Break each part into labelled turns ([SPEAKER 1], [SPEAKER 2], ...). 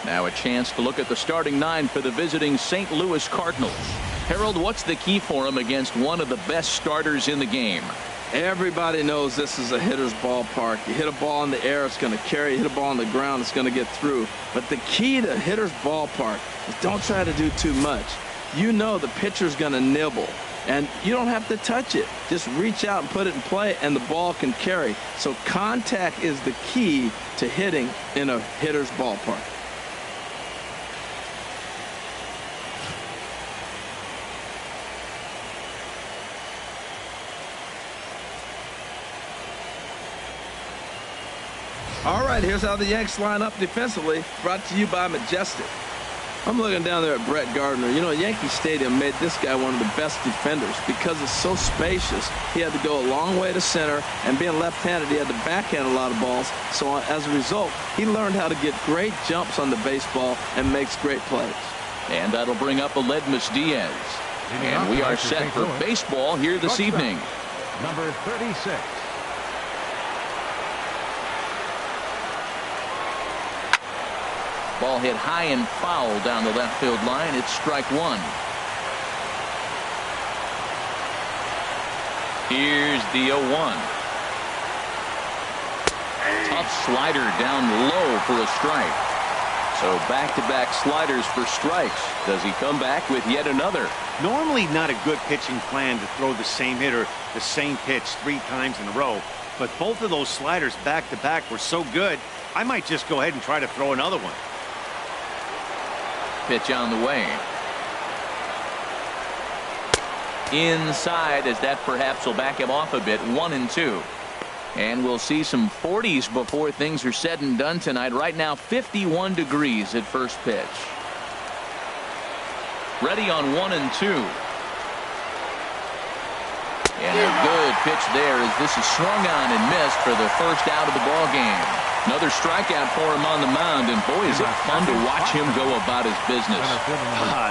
[SPEAKER 1] Now a chance to look at the starting nine for the visiting St. Louis Cardinals. Harold, what's the key for him against one of the best starters in the game?
[SPEAKER 2] Everybody knows this is a hitter's ballpark. You hit a ball in the air, it's going to carry. You hit a ball on the ground, it's going to get through. But the key to hitter's ballpark is don't try to do too much. You know the pitcher's going to nibble, and you don't have to touch it. Just reach out and put it in play, and the ball can carry. So contact is the key to hitting in a hitter's ballpark. All right, here's how the Yanks line up defensively, brought to you by Majestic. I'm looking down there at Rhett Gardner. You know, Yankee Stadium made this guy one of the best defenders because it's so spacious. He had to go a long way to center, and being left-handed, he had to backhand a lot of balls. So as a result, he learned how to get great jumps on the baseball and makes great plays.
[SPEAKER 1] And that'll bring up Aledmus Diaz. And we are set for baseball here this evening.
[SPEAKER 3] Number 36.
[SPEAKER 1] Ball hit high and foul down the left field line. It's strike one. Here's the 0-1. Tough slider down low for a strike. So back-to-back sliders for strikes. Does he come back with yet another?
[SPEAKER 4] Normally not a good pitching plan to throw the same hitter the same pitch 3 times in a row. But both of those sliders back-to-back were so good, I might just go ahead and try to throw another one.
[SPEAKER 1] Pitch on the way. Inside, as that perhaps will back him off a bit. 1-2. And we'll see some 40s before things are said and done tonight. Right now 51 degrees at first pitch. Ready on 1-2. And a good pitch there as this is swung on and missed for the first out of the ball game. Another strikeout for him on the mound, and boy, is it fun to watch him go about his business.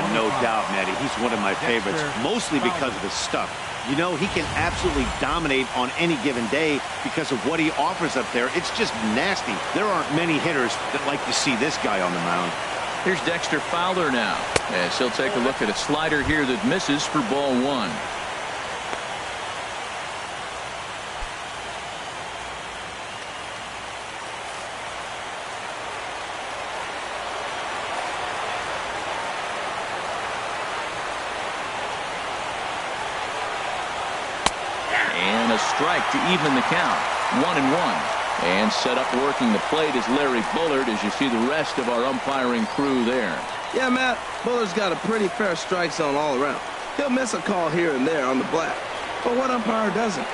[SPEAKER 4] No doubt, Matty. He's one of my favorites, mostly because of his stuff. You know, he can absolutely dominate on any given day because of what he offers up there. It's just nasty. There aren't many hitters that like to see this guy on the mound.
[SPEAKER 1] Here's Dexter Fowler now, as he'll take a look at a slider here that misses for ball one. Strike to even the count. 1-1. And set up working the plate is Larry Bullard, as you see the rest of our umpiring crew there.
[SPEAKER 2] Yeah, Matt, Bullard's got a pretty fair strike zone all around. He'll miss a call here and there on the black, but what umpire doesn't?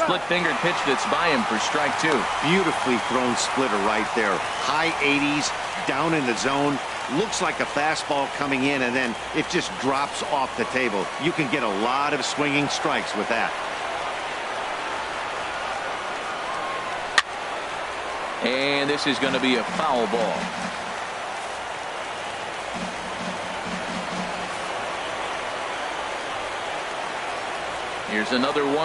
[SPEAKER 1] Split-fingered pitch that's by him for strike two.
[SPEAKER 4] Beautifully thrown splitter right there. High 80s, down in the zone. Looks like a fastball coming in, and then it just drops off the table. You can get a lot of swinging strikes with that.
[SPEAKER 1] And this is going to be a foul ball. Here's another 1-2.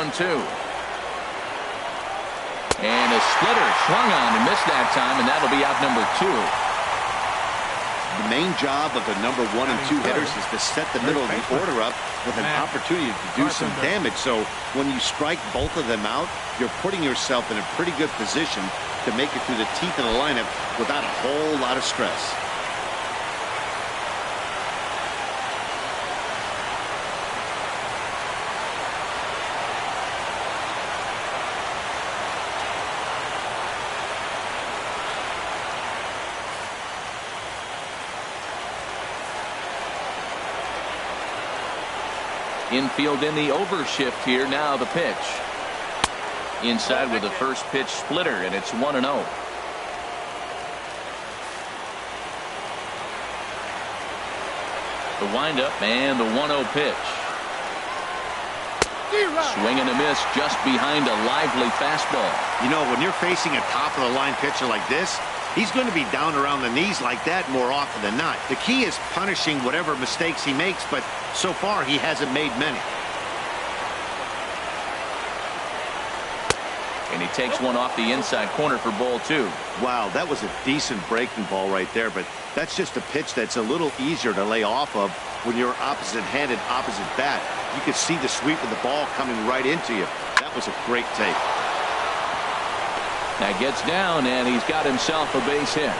[SPEAKER 1] And a splitter swung on and missed that time, and that'll be out number 2.
[SPEAKER 4] The main job of the number 1 and 2 hitters is to set the middle of the order up with an opportunity to do some damage. So when you strike both of them out, you're putting yourself in a pretty good position to make it through the teeth of the lineup without a whole lot of stress.
[SPEAKER 1] Infield in the overshift here. Now the pitch. Inside with the first pitch splitter, and it's 1-0. The windup and the 1-0 pitch. Swing and a miss just behind a lively fastball.
[SPEAKER 4] You know, when you're facing a top-of-the-line pitcher like this, he's going to be down around the knees like that more often than not. The key is punishing whatever mistakes he makes, but so far he hasn't made many.
[SPEAKER 1] And he takes one off the inside corner for ball 2.
[SPEAKER 4] Wow, that was a decent breaking ball right there, but that's just a pitch that's a little easier to lay off of when you're opposite-handed, opposite bat. You could see the sweep of the ball coming right into you. That was a great take.
[SPEAKER 1] That gets down, and he's got himself a base hit.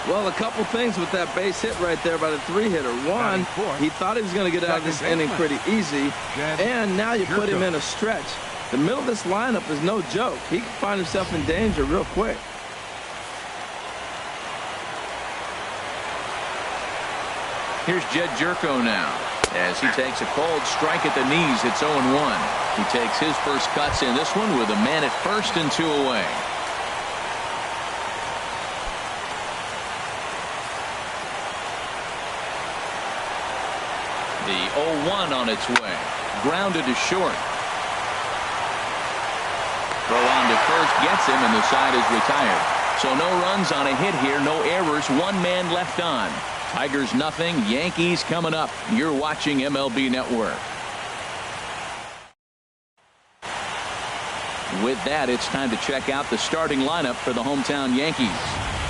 [SPEAKER 2] Well, a couple things with that base hit right there by the 3-hitter. One, he thought he was going to get out of this inning pretty easy, and now you put him in a stretch. The middle of this lineup is no joke. He can find himself in danger real quick.
[SPEAKER 1] Here's Jed Jerko now, as he takes a cold strike at the knees. It's 0-1. He takes his first cuts in this one with a man at first and 2 away. The 0-1 on its way. Grounded to short. Throw on to first gets him, and the side is retired. So no runs on a hit here, no errors, 1 man left on. Tigers nothing, Yankees coming up. You're watching MLB Network. With that, it's time to check out the starting lineup for the hometown Yankees.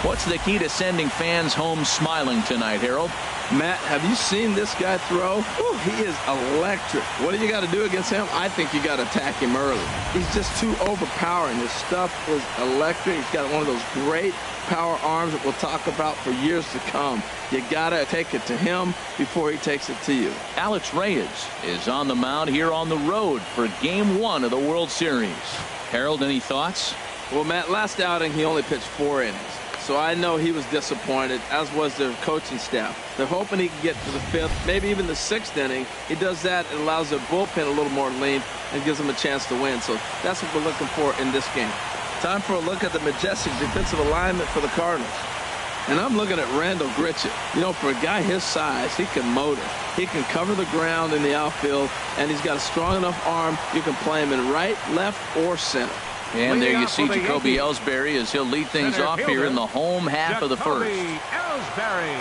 [SPEAKER 1] What's the key to sending fans home smiling tonight, Harold?
[SPEAKER 2] Matt, have you seen this guy throw? Whew, he is electric. What do you got to do against him? I think you got to attack him early. He's just too overpowering. His stuff is electric. He's got one of those great power arms that we'll talk about for years to come. You got to take it to him before he takes it to you.
[SPEAKER 1] Alex Reyes is on the mound here on the road for Game 1 of the World Series. Harold, any thoughts?
[SPEAKER 2] Well, Matt, last outing he only pitched 4 innings. So I know he was disappointed, as was their coaching staff. They're hoping he can get to the 5th, maybe even the 6th inning. He does that, it allows their bullpen a little more lean and gives them a chance to win. So that's what we're looking for in this game. Time for a look at the majestic defensive alignment for the Cardinals. And I'm looking at Randall Grichuk. You know, for a guy his size, he can motor. He can cover the ground in the outfield, and he's got a strong enough arm. You can play him in right, left, or center.
[SPEAKER 1] And there you see Jacoby Ellsberry as he'll lead things off here in the home half of the first.
[SPEAKER 3] Ellsberry.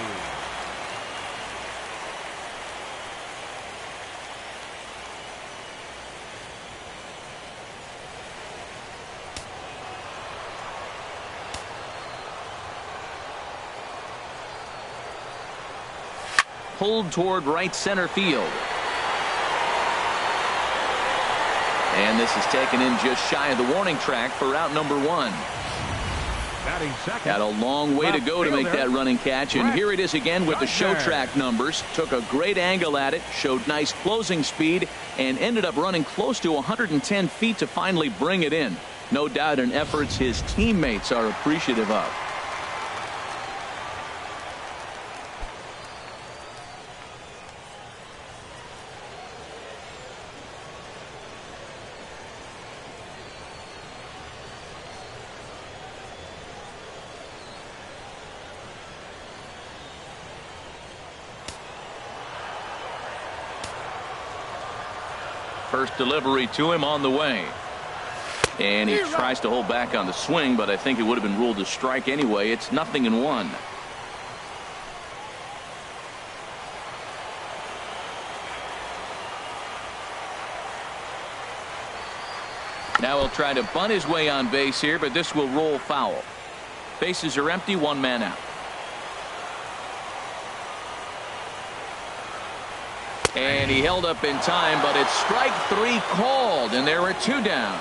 [SPEAKER 1] Pulled toward right center field. And this is taken in just shy of the warning track for out number 1. Got a long way to go to make that running catch, and here it is again with the show track numbers. Took a great angle at it, showed nice closing speed, and ended up running close to 110 feet to finally bring it in. No doubt an efforts his teammates are appreciative of. First delivery to him on the way. And he tries to hold back on the swing, but I think it would have been ruled a strike anyway. It's 0-1. Now he'll try to bunt his way on base here, but this will roll foul. Bases are empty, 1 man out. And he held up in time, but it's strike 3 called, and there are 2 down.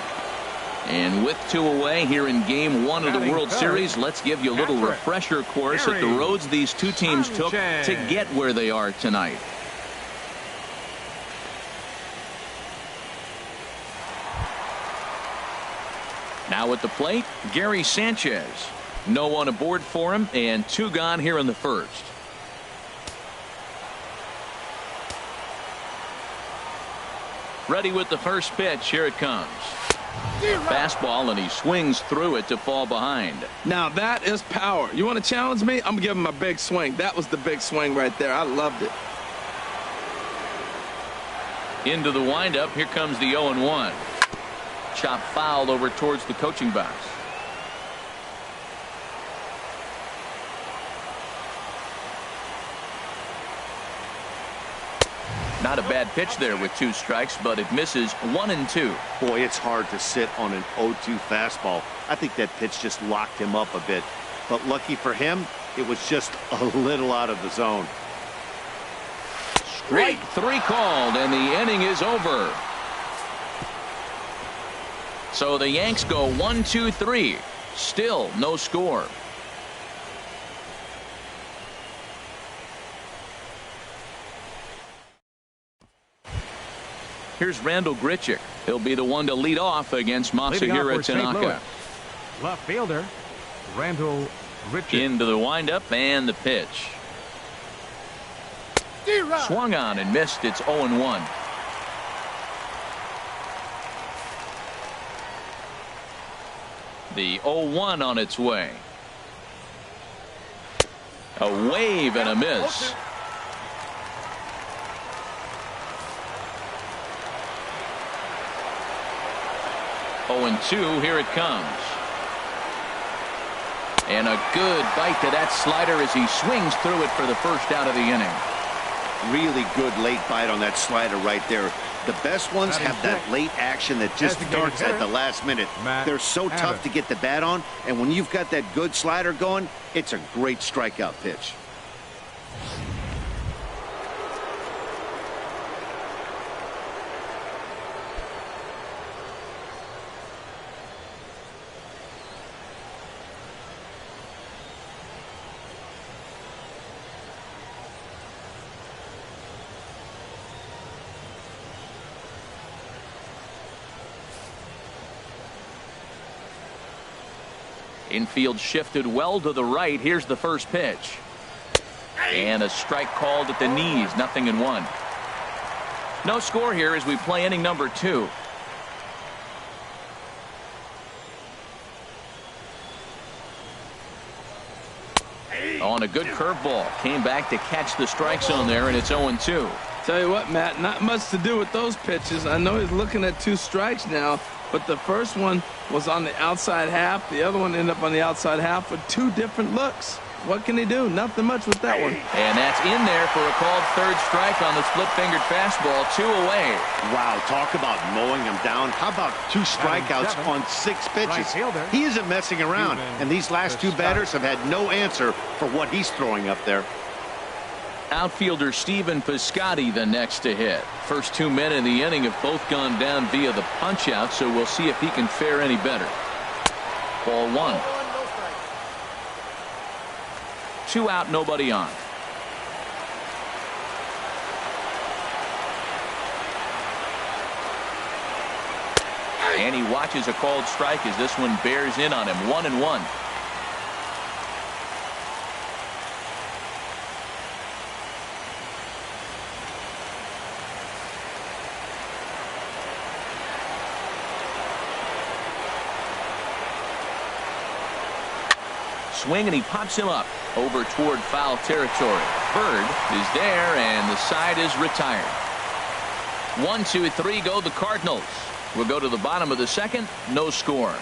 [SPEAKER 1] And with 2 away here in Game 1 of the World Series, let's give you a little refresher course at the roads these 2 teams took to get where they are tonight. Now at the plate, Gary Sanchez. No one aboard for him, and 2 gone here in the first. Ready with the first pitch. Here it comes. Fastball, and he swings through it to fall behind.
[SPEAKER 2] Now that is power. You want to challenge me? I'm giving him a big swing. That was the big swing right there. I loved it.
[SPEAKER 1] Into the windup. Here comes the 0-1. Chop fouled over towards the coaching box. Not a a bad pitch there with 2 strikes, but it misses 1-2.
[SPEAKER 4] Boy, it's hard to sit on an 0-2 fastball. I think that pitch just locked him up a bit. But lucky for him, it was just a little out of the zone.
[SPEAKER 1] Strike 3 called, and the inning is over. So the Yanks go 1-2-3. Still no score. Here's Randall Grichuk. He'll be the one to lead off against Masahiro Tanaka.
[SPEAKER 3] Left fielder, Randall Grichuk.
[SPEAKER 1] Into the windup and the pitch. Swung on and missed. It's 0-1. The 0-1 on its way. A wave and a miss. And 2, here it comes. And a good bite to that slider as he swings through it for the first out of the inning.
[SPEAKER 4] Really good late bite on that slider right there. The best ones have that late action that just starts at the last minute. They're so tough to get the bat on, and when you've got that good slider going, it's a great strikeout pitch.
[SPEAKER 1] Infield shifted well to the right. Here's the first pitch. And a strike called at the knees. 0-1. No score here as we play inning number 2. On a good curveball. Came back to catch the strike zone there, and it's 0-2.
[SPEAKER 2] Tell you what, Matt, not much to do with those pitches. I know he's looking at 2 strikes now, but the first one was on the outside half. The other one ended up on the outside half with 2 different looks. What can he do? Nothing much with that one.
[SPEAKER 1] And that's in there for a called third strike on the split-fingered fastball. 2 away.
[SPEAKER 4] Wow, talk about mowing him down. How about 2 strikeouts on 6 pitches? He isn't messing around, and these last 2 batters have had no answer for what he's throwing up there.
[SPEAKER 1] Outfielder Stephen Piscotty the next to hit. First 2 men in the inning have both gone down via the punch-out, so we'll see if he can fare any better. Ball 1. 2 out, nobody on. And he watches a called strike as this one bears in on him. 1-1. Swing, and he pops him up over toward foul territory. Bird is there, and the side is retired. 1, 2, 3 go the Cardinals. We'll go to the bottom of the second. No score.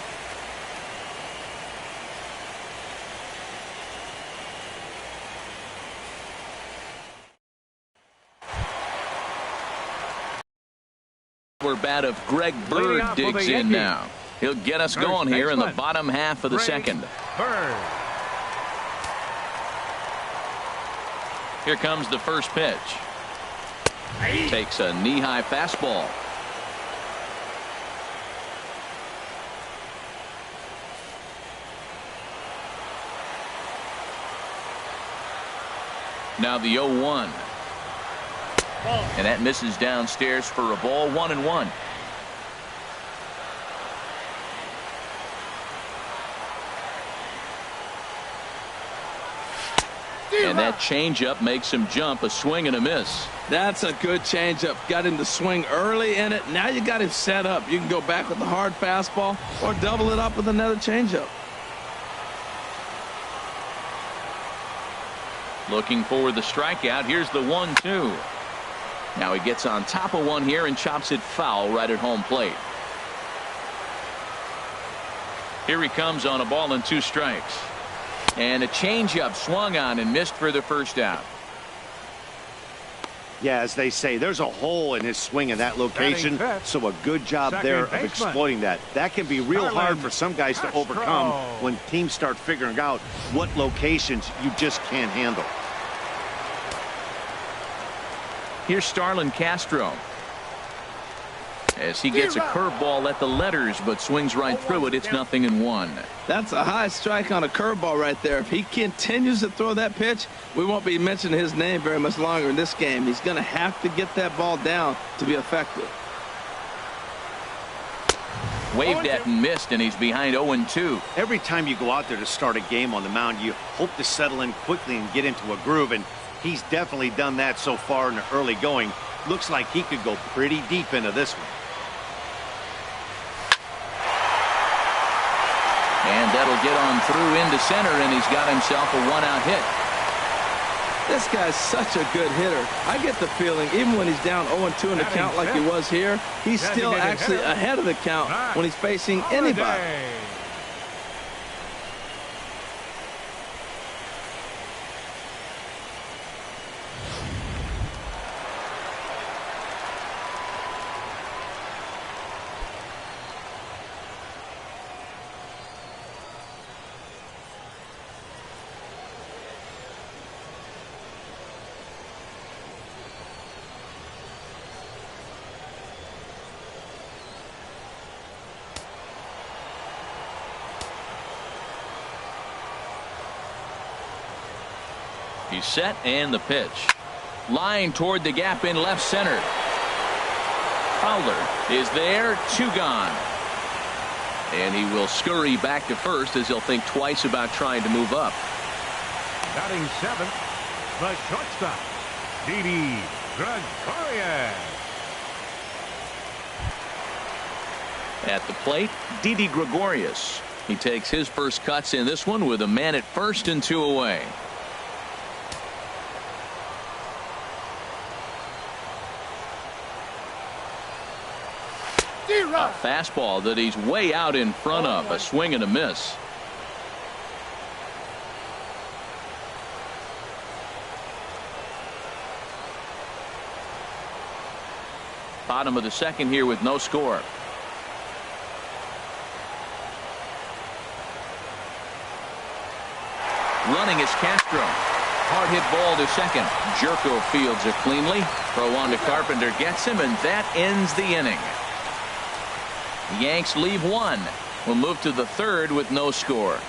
[SPEAKER 1] Bat of Greg Bird digs in now. He'll get us going here in the bottom half of the second.
[SPEAKER 3] Bird.
[SPEAKER 1] Here comes the first pitch. Takes a knee-high fastball. Now the 0-1. And that misses downstairs for a ball. 1-1. And that changeup makes him jump. A swing and a miss.
[SPEAKER 2] That's a good changeup. Got him to swing early in it. Now you got him set up. You can go back with the hard fastball or double it up with another changeup.
[SPEAKER 1] Looking for the strikeout. Here's the 1-2. Now he gets on top of one here and chops it foul right at home plate. Here he comes on a ball and 2 strikes. And a changeup swung on and missed for the first out.
[SPEAKER 4] Yeah, as they say, there's a hole in his swing in that location, so a good job there of exploiting that. That can be real hard for some guys to overcome when teams start figuring out what locations you just can't handle.
[SPEAKER 1] Here's Starlin Castro. As he gets a curveball at the letters, but swings right through it. It's 0-1.
[SPEAKER 2] That's a high strike on a curveball right there. If he continues to throw that pitch, we won't be mentioning his name very much longer in this game. He's going to have to get that ball down to be effective.
[SPEAKER 1] Waved at and missed, and he's behind 0-2.
[SPEAKER 4] Every time you go out there to start a game on the mound, you hope to settle in quickly and get into a groove, and he's definitely done that so far in the early going. Looks like he could go pretty deep into this one.
[SPEAKER 1] And that'll get on through into center, and he's got himself a one-out hit.
[SPEAKER 2] This guy's such a good hitter. I get the feeling, even when he's down 0-2 in the count like he was here, he's still actually ahead of the count when he's facing anybody.
[SPEAKER 1] He's set, and the pitch. Line toward the gap in left center. Fowler is there, 2 gone. And he will scurry back to first as he'll think twice about trying to move up.
[SPEAKER 3] Batting 7th, the shortstop, Didi Gregorius.
[SPEAKER 1] At the plate, Didi Gregorius. He takes his first cuts in this one with a man at first and 2 away. A fastball that he's way out in front of. A swing and a miss. Bottom of the second here with no score. Running is Castro. Hard hit ball to second. Jerko fields it cleanly. Throw on to Carpenter, gets him, and that ends the inning. The Yanks leave 1. We'll move to the 3rd with no score.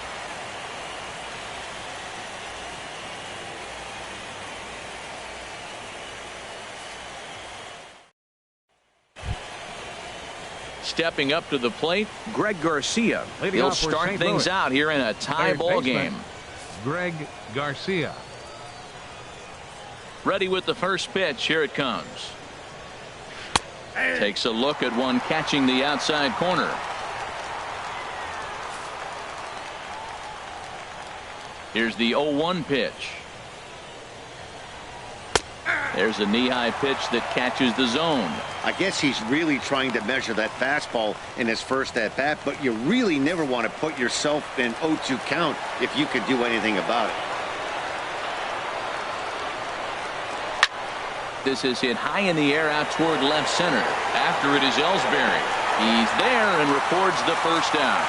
[SPEAKER 1] Stepping up to the plate, Greg Garcia. He'll start things out here in a tie ball game.
[SPEAKER 3] Greg Garcia.
[SPEAKER 1] Ready with the first pitch. Here it comes. Takes a look at one catching the outside corner. Here's the 0-1 pitch. There's a knee-high pitch that catches the zone.
[SPEAKER 4] I guess he's really trying to measure that fastball in his first at-bat, but you really never want to put yourself in 0-2 count if you could do anything about it.
[SPEAKER 1] This is hit high in the air out toward left center. After it is Ellsberry. He's there and records the first out.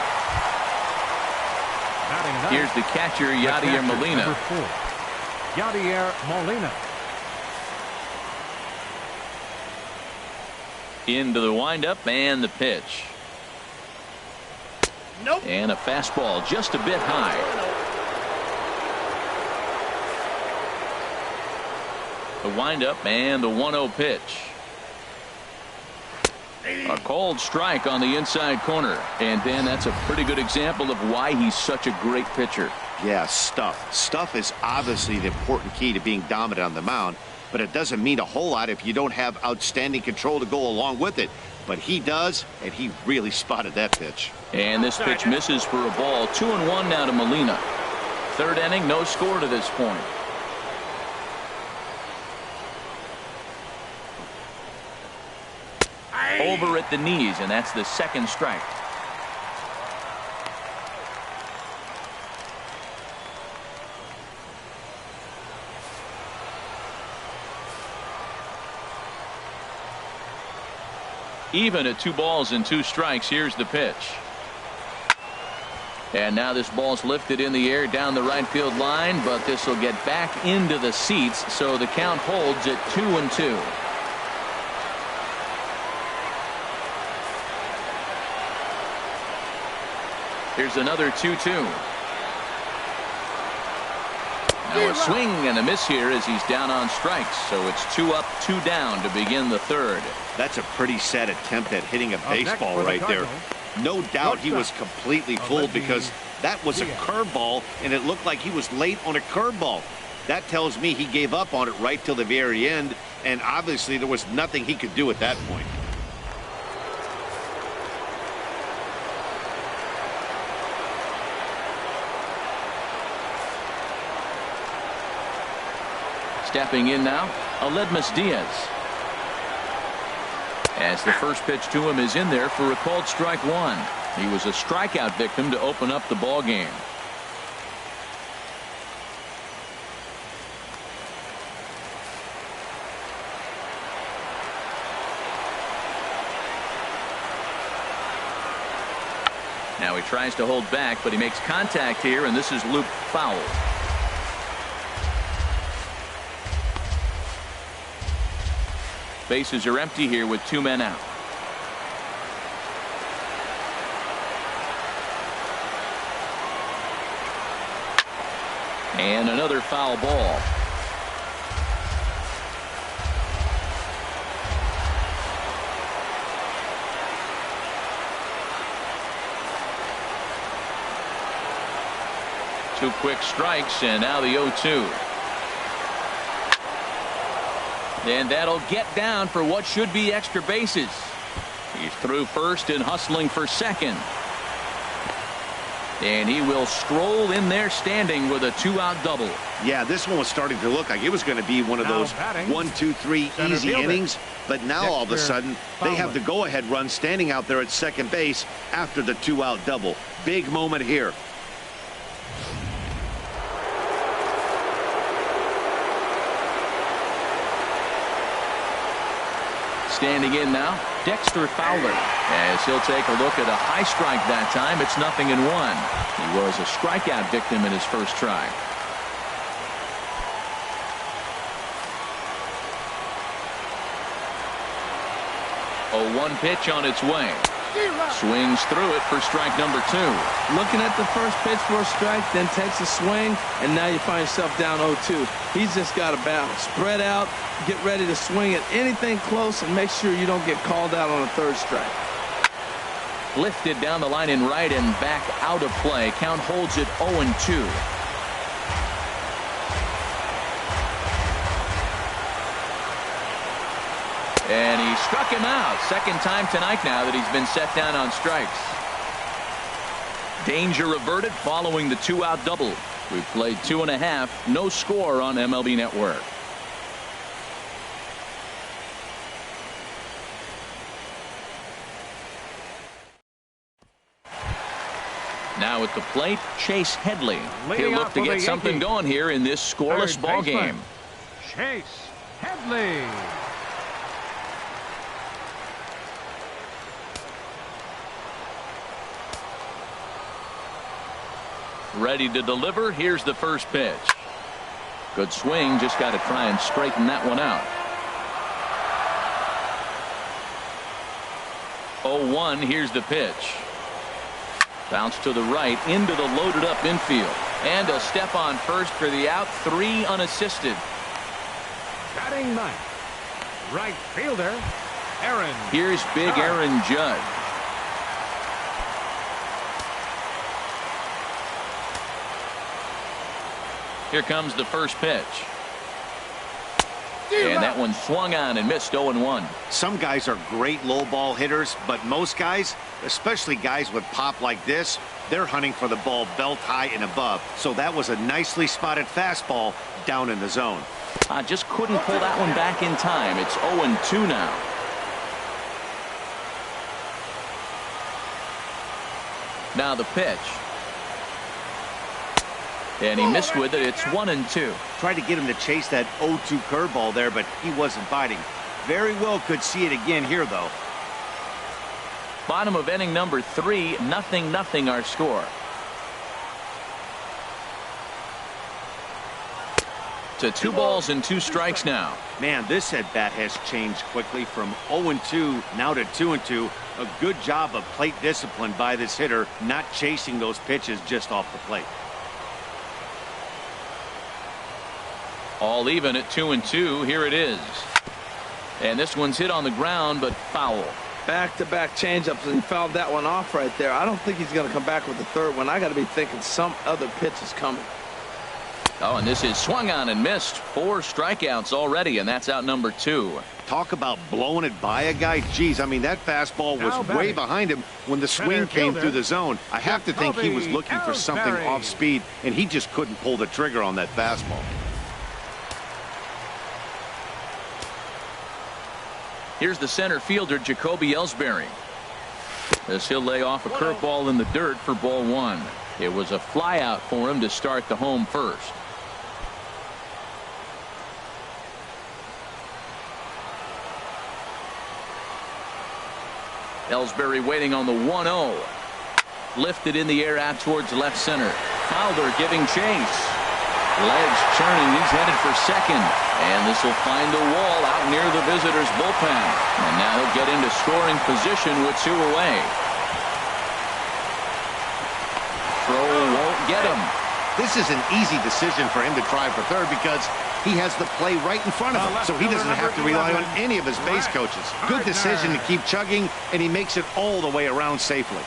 [SPEAKER 1] Here's the catcher, Yadier Molina.
[SPEAKER 3] Number 4, Yadier Molina.
[SPEAKER 1] Into the windup and the pitch.
[SPEAKER 4] Nope.
[SPEAKER 1] And a fastball just a bit high. The windup and the 1-0 pitch. A cold strike on the inside corner. And Dan, that's a pretty good example of why he's such a great pitcher.
[SPEAKER 4] Yeah, stuff. Stuff is obviously the important key to being dominant on the mound, but it doesn't mean a whole lot if you don't have outstanding control to go along with it. But he does, and he really spotted that pitch.
[SPEAKER 1] And this pitch misses for a ball. 2-1 now to Molina. 3rd inning, no score to this point. Over at the knees, and that's the 2nd strike. Even at 2 balls and 2 strikes. Here's the pitch. And now this ball's lifted in the air down the right field line, but this will get back into the seats, so the count holds at 2-2. Here's another 2-2. Now a swing and a miss here as he's down on strikes, so it's 2 up, 2 down to begin the 3rd.
[SPEAKER 4] That's a pretty sad attempt at hitting a baseball right there. No doubt he was completely fooled because that was a curveball, and it looked like he was late on a curveball. That tells me he gave up on it right till the very end, and obviously there was nothing he could do at that point.
[SPEAKER 1] Stepping in now, Aledmus Diaz. As the first pitch to him is in there for a called strike 1. He was a strikeout victim to open up the ball game. Now he tries to hold back, but he makes contact here, and this is Luke foul. Bases are empty here with 2 men out. And another foul ball. Two quick strikes, and now the 0-2. And that'll get down for what should be extra bases. He's through first and hustling for second. And he will stroll in there standing with a 2-out double.
[SPEAKER 4] Yeah, this one was starting to look like it was going to be one of those 1, 2, 3 easy innings. But now all of a sudden they have the go-ahead run standing out there at second base after the 2-out double. Big moment here.
[SPEAKER 1] Standing in now, Dexter Fowler, as he'll take a look at a high strike that time. It's 0-1. He was a strikeout victim in his first try. 0-1 pitch on its way. Swings through it for strike number 2.
[SPEAKER 2] Looking at the first pitch for a strike, then takes a swing, and now you find yourself down 0-2. He's just got to battle. Spread out, get ready to swing at anything close, and make sure you don't get called out on a 3rd strike.
[SPEAKER 1] Lifted down the line in right and back out of play. Count holds it 0-2. And he struck him out. Second time tonight now that he's been set down on strikes. Danger averted following the 2-out double. We've played 2.5. No score on MLB Network. Now at the plate, Chase Headley. He'll look to get something going here in this scoreless ball game.
[SPEAKER 3] Chase Headley.
[SPEAKER 1] Ready to deliver. Here's the first pitch. Good swing. Just got to try and straighten that one out. 0-1. Here's the pitch. Bounce to the right into the loaded up infield. And a step on first for the out. 3 unassisted.
[SPEAKER 3] Batting 9th, right fielder Aaron.
[SPEAKER 1] Here's big Aaron Judge. Here comes the first pitch. And that one swung on and missed. 0-1.
[SPEAKER 4] Some guys are great low ball hitters, but most guys, especially guys with pop like this, they're hunting for the ball belt high and above. So that was a nicely spotted fastball down in the zone.
[SPEAKER 1] Just couldn't pull that one back in time. It's 0-2 now. Now the pitch. And he missed with it. It's 1-2.
[SPEAKER 4] Tried to get him to chase that 0-2 curveball there, but he wasn't biting. Very well could see it again here, though.
[SPEAKER 1] Bottom of inning number 3, 0-0 our score. To 2 balls and 2 strikes now.
[SPEAKER 4] Man, this at bat has changed quickly from 0-2 now to 2-2. A good job of plate discipline by this hitter, not chasing those pitches just off the plate.
[SPEAKER 1] All even at 2-2. Here it is. And this one's hit on the ground, but foul.
[SPEAKER 2] Back-to-back changeups. He fouled that one off right there. I don't think he's going to come back with the third one. I got to be thinking some other pitch is coming.
[SPEAKER 1] Oh, and this is swung on and missed. 4 strikeouts already, and that's out number 2.
[SPEAKER 4] Talk about blowing it by a guy. Geez, I mean, that fastball was way behind him when the swing came through the zone. I have to think he was looking for something off speed, and he just couldn't pull the trigger on that fastball.
[SPEAKER 1] Here's the center fielder, Jacoby Ellsberry. As he'll lay off a curveball in the dirt for ball 1. It was a flyout for him to start the home first. Ellsberry waiting on the 1-0. Lifted in the air out towards left center. Fowler giving chase. Legs churning. He's headed for second. And this will find the wall out near the visitors' bullpen. And now he'll get into scoring position with 2 away. Throw won't get him.
[SPEAKER 4] This is an easy decision for him to try for third because he has the play right in front of him, so he doesn't have to rely on any of his base coaches. Good decision to keep chugging, and he makes it all the way around safely.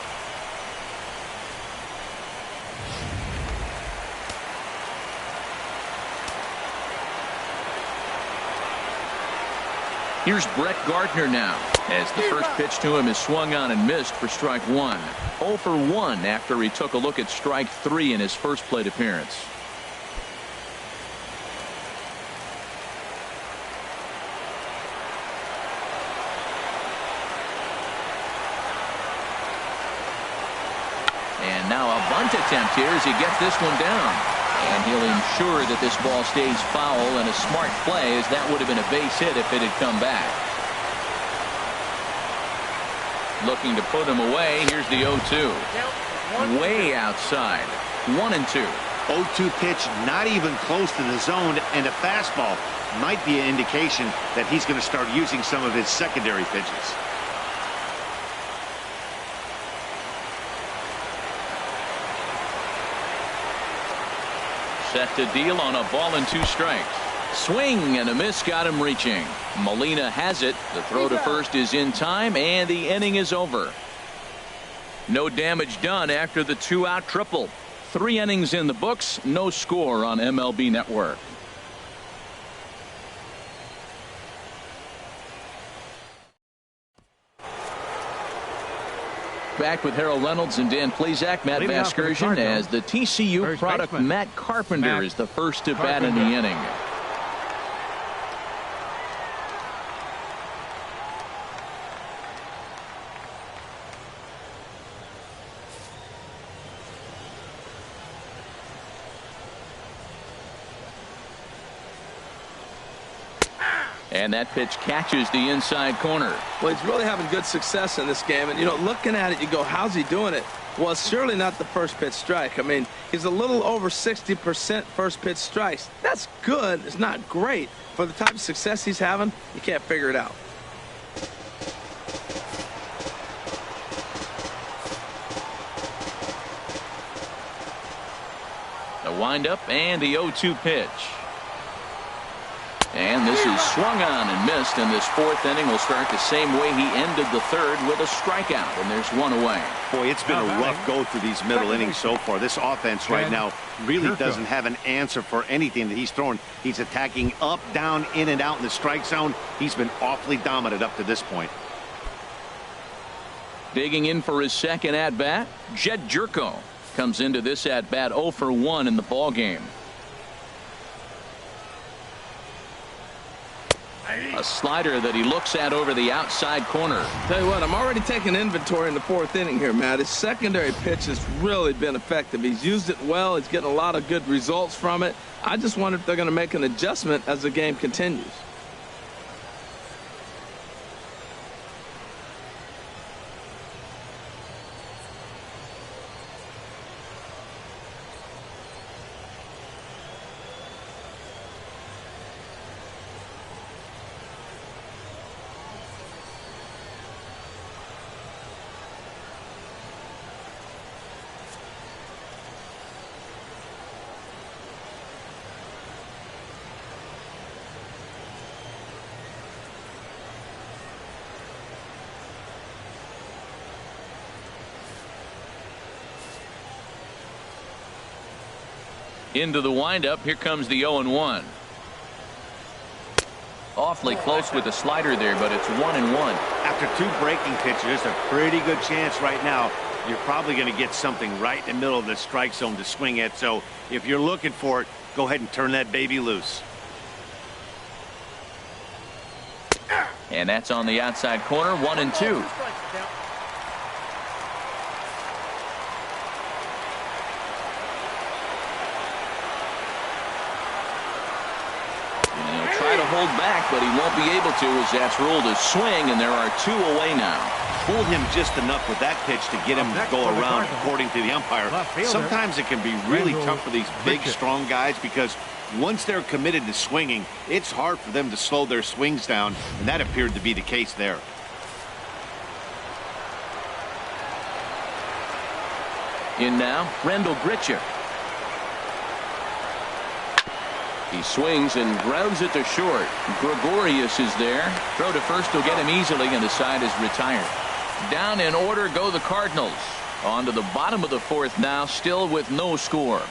[SPEAKER 1] Here's Rhett Gardner now, as the first pitch to him is swung on and missed for strike 1. 0 for 1 after he took a look at strike 3 in his first plate appearance. And now a bunt attempt here as he gets this one down. And he'll ensure that this ball stays foul, and a smart play, as that would have been a base hit if it had come back. Looking to put him away. Here's the 0-2. Way outside. 1-2.
[SPEAKER 4] 0-2 pitch, not even close to the zone, and a fastball might be an indication that he's going to start using some of his secondary pitches.
[SPEAKER 1] Set to deal on a ball and 2 strikes. Swing and a miss got him reaching. Molina has it. The throw to first is in time, and the inning is over. No damage done after the 2-out triple. 3 innings in the books, no score on MLB Network. Back with Harold Reynolds and Dan Plesac. Matt Vasgersian as the TCU product Matt Carpenter is the first to bat in the inning. And that pitch catches the inside corner.
[SPEAKER 2] Well, he's really having good success in this game. And, you know, looking at it, you go, how's he doing it? Well, it's surely not the first pitch strike. I mean, he's a little over 60% first pitch strikes. That's good. It's not great. For the type of success he's having, you can't figure it out.
[SPEAKER 1] The windup and the 0-2 pitch. And this is swung on and missed, and this 4th inning will start the same way he ended the 3rd with a strikeout, and there's 1 away.
[SPEAKER 4] Boy, it's been a rough go through these middle innings so far. This offense right now really doesn't have an answer for anything that he's throwing. He's attacking up, down, in and out in the strike zone. He's been awfully dominant up to this point.
[SPEAKER 1] Digging in for his second at-bat, Jed Jerko comes into this at-bat 0 for 1 in the ballgame. A slider that he looks at over the outside corner.
[SPEAKER 2] Tell you what, I'm already taking inventory in the 4th inning here, Matt. His secondary pitch has really been effective. He's used it well. He's getting a lot of good results from it. I just wonder if they're going to make an adjustment as the game continues.
[SPEAKER 1] Into the windup. Here comes the 0-1. Awfully close with the slider there, but it's 1-1.
[SPEAKER 4] After 2 breaking pitches, there's a pretty good chance right now you're probably going to get something right in the middle of the strike zone to swing at. So if you're looking for it, go ahead and turn that baby loose.
[SPEAKER 1] And that's on the outside corner. 1-2. Hold back, but he won't be able to, as that's ruled a swing, and there are 2 away now.
[SPEAKER 4] Fooled him just enough with that pitch to get him to go around, according to the umpire. Sometimes it can be really tough for these big, strong guys, because once they're committed to swinging, it's hard for them to slow their swings down, and that appeared to be the case there.
[SPEAKER 1] In now, Rendell Gritcher. He swings and grounds it to short. Gregorius is there. Throw to first will get him easily, and the side is retired. Down in order go the Cardinals. On to the bottom of the 4th now, still with no score.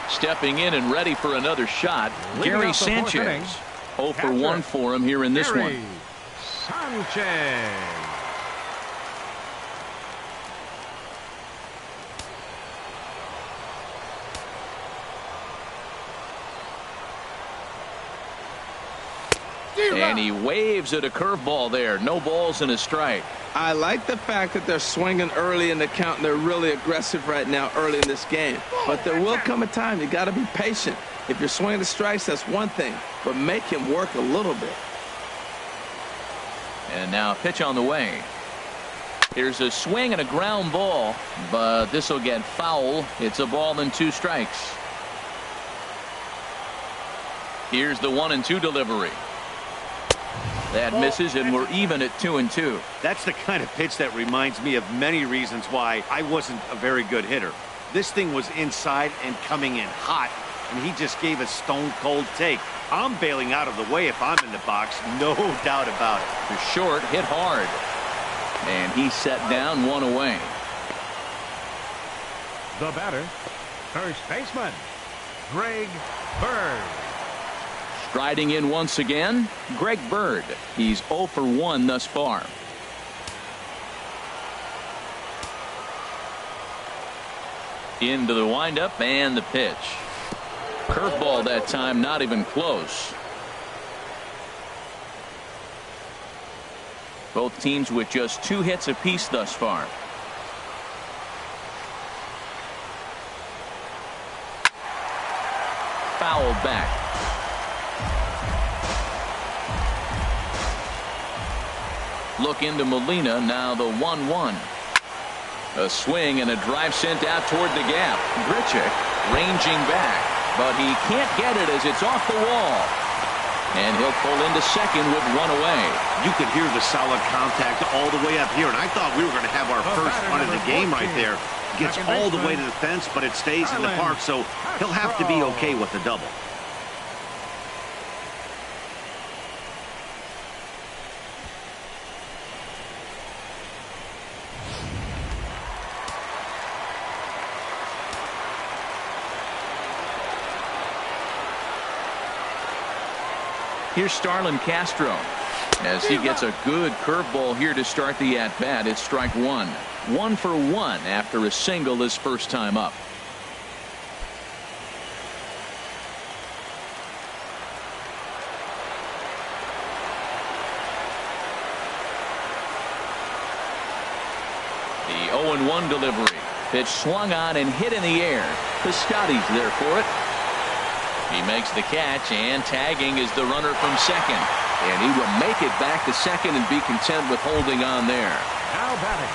[SPEAKER 1] Stepping in and ready for another shot, Gary Sanchez. 0 for 1 for him here in this one.
[SPEAKER 3] Sanchez.
[SPEAKER 1] And he waves at a curveball there. No balls and a strike.
[SPEAKER 2] I like the fact that they're swinging early in the count, and they're really aggressive right now early in this game. But there will come a time you got to be patient. If you're swinging the strikes, that's one thing, but make him work a little bit.
[SPEAKER 1] And now a pitch on the way. Here's a swing and a ground ball, but this will get foul. It's a ball and 2 strikes. Here's the 1-2 delivery. That misses, and we're even at 2-2.
[SPEAKER 4] That's the kind of pitch that reminds me of many reasons why I wasn't a very good hitter. This thing was inside and coming in hot, and he just gave a stone-cold take. I'm bailing out of the way if I'm in the box, no doubt about it.
[SPEAKER 1] The short hit hard, and he set down 1 away.
[SPEAKER 3] The batter, first baseman, Greg Bird.
[SPEAKER 1] Striding in once again, Greg Bird. He's 0 for 1 thus far. Into the windup and the pitch. Curveball that time, not even close. Both teams with just 2 hits apiece thus far. Fouled back. Look into Molina, now the 1-1. A swing and a drive sent out toward the gap. Grichuk ranging back, but he can't get it as it's off the wall. And he'll pull into second with 1 away.
[SPEAKER 4] You could hear the solid contact all the way up here, and I thought we were going to have our first run of the game right there. Gets all the way to the fence, but it stays in the park, so he'll have to be okay with the double.
[SPEAKER 1] Here's Starlin Castro as he gets a good curveball here to start the at-bat. It's strike 1. 1 for 1 after a single his first time up. The 0-1 delivery. Pitch swung on and hit in the air. Piscotty's there for it. He makes the catch, and tagging is the runner from second. And he will make it back to second and be content with holding on there.
[SPEAKER 3] Now batting.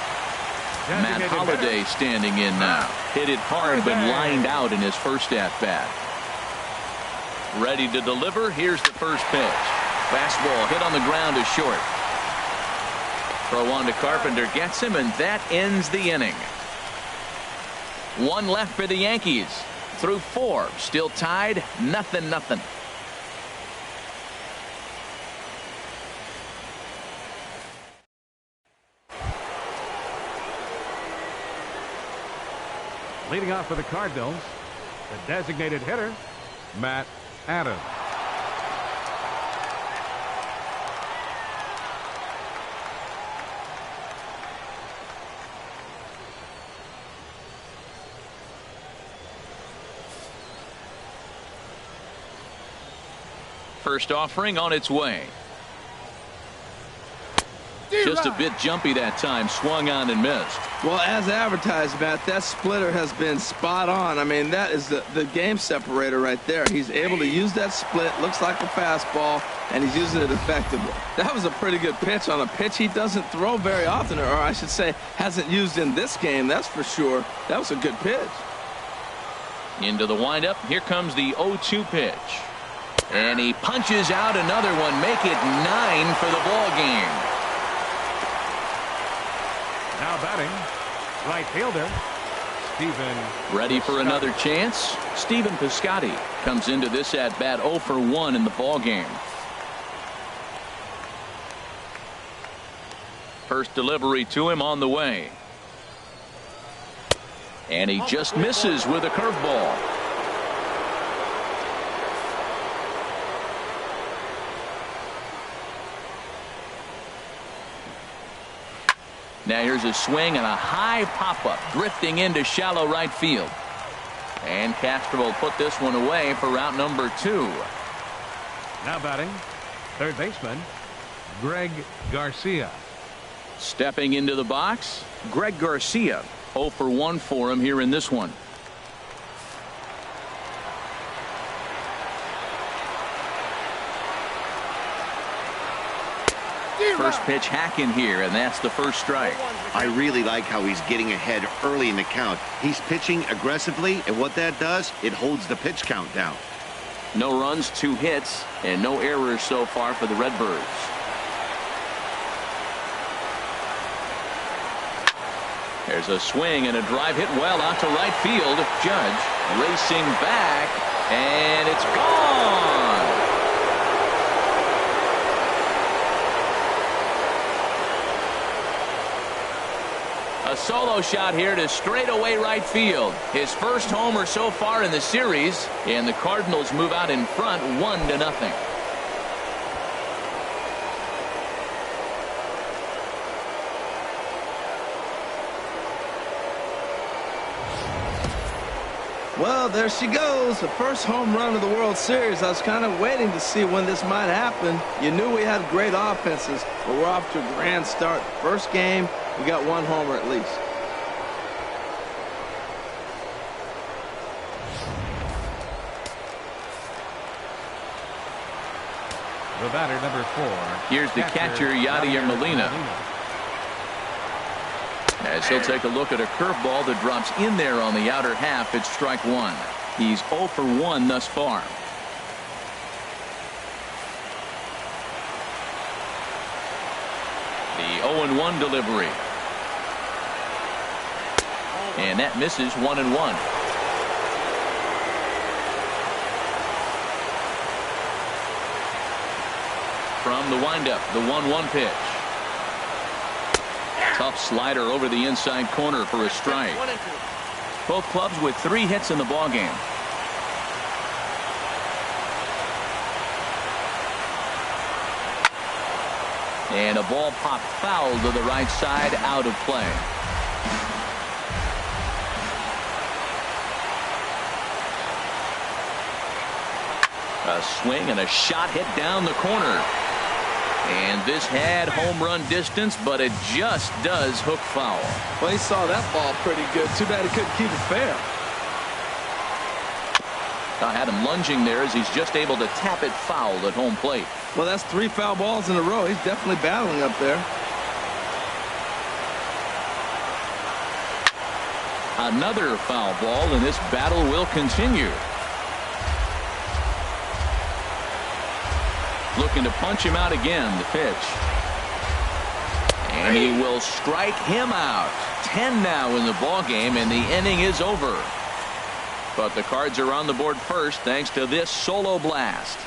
[SPEAKER 1] Matt Holliday standing in now. Hit it hard, but lined out in his first at-bat. Ready to deliver. Here's the first pitch. Fastball hit on the ground is short. Throw on to Carpenter, gets him, and that ends the inning. 1 left for the Yankees. Through 4, still tied, 0-0.
[SPEAKER 3] Leading off for the Cardinals, the designated hitter, Matt Adams.
[SPEAKER 1] First offering on its way. Just a bit jumpy that time. Swung on and missed.
[SPEAKER 2] Well, as advertised, Matt, that splitter has been spot on. I mean, that is the game separator right there. He's able to use that split. Looks like a fastball, and he's using it effectively. That was a pretty good pitch on a pitch he doesn't throw very often, or I should say hasn't used in this game, that's for sure. That was a good pitch.
[SPEAKER 1] Into the windup. Here comes the 0-2 pitch. And he punches out another one. Make it 9 for the ball game.
[SPEAKER 3] Now batting, right fielder, Stephen.
[SPEAKER 1] Ready for another chance? Stephen Piscotty comes into this at bat 0 for 1 in the ball game. First delivery to him on the way. And he just misses with a curveball. Now here's a swing and a high pop-up drifting into shallow right field. And Castro will put this one away for route number 2.
[SPEAKER 3] Now batting, third baseman, Greg Garcia.
[SPEAKER 1] Stepping into the box, Greg Garcia. 0 for 1 for him here in this one. First pitch hacking here, and that's the first strike.
[SPEAKER 4] I really like how he's getting ahead early in the count. He's pitching aggressively, and what that does, it holds the pitch count down.
[SPEAKER 1] No runs, 2 hits, and no errors so far for the Redbirds. There's a swing and a drive hit well out to right field. Judge racing back, and it's gone. A solo shot here to straightaway right field. His first homer so far in the series, and the Cardinals move out in front 1-0.
[SPEAKER 2] Well, there she goes. The first home run of the World Series. I was kind of waiting to see when this might happen. You knew we had great offenses, but we're off to a grand start. First game, we got 1 homer at least.
[SPEAKER 3] The batter, number 4.
[SPEAKER 1] Here's the catcher, Yadier Molina. As he'll take a look at a curveball that drops in there on the outer half. It's strike 1. He's 0 for 1 thus far. The 0-1 delivery. And that misses 1-1. From the windup, the 1-1 pitch. Tough slider over the inside corner for a strike. Both clubs with 3 hits in the ballgame. And a ball popped foul to the right side, out of play. A swing and a shot hit down the corner. And this had home run distance, but it just does hook foul.
[SPEAKER 2] Well, he saw that ball pretty good. Too bad he couldn't keep it fair.
[SPEAKER 1] I had him lunging there as he's just able to tap it foul at home plate.
[SPEAKER 2] Well, that's 3 foul balls in a row. He's definitely battling up there.
[SPEAKER 1] Another foul ball, and this battle will continue. Looking to punch him out again, the pitch. And he will strike him out. 10 now in the ballgame, and the inning is over. But the Cards are on the board first thanks to this solo blast.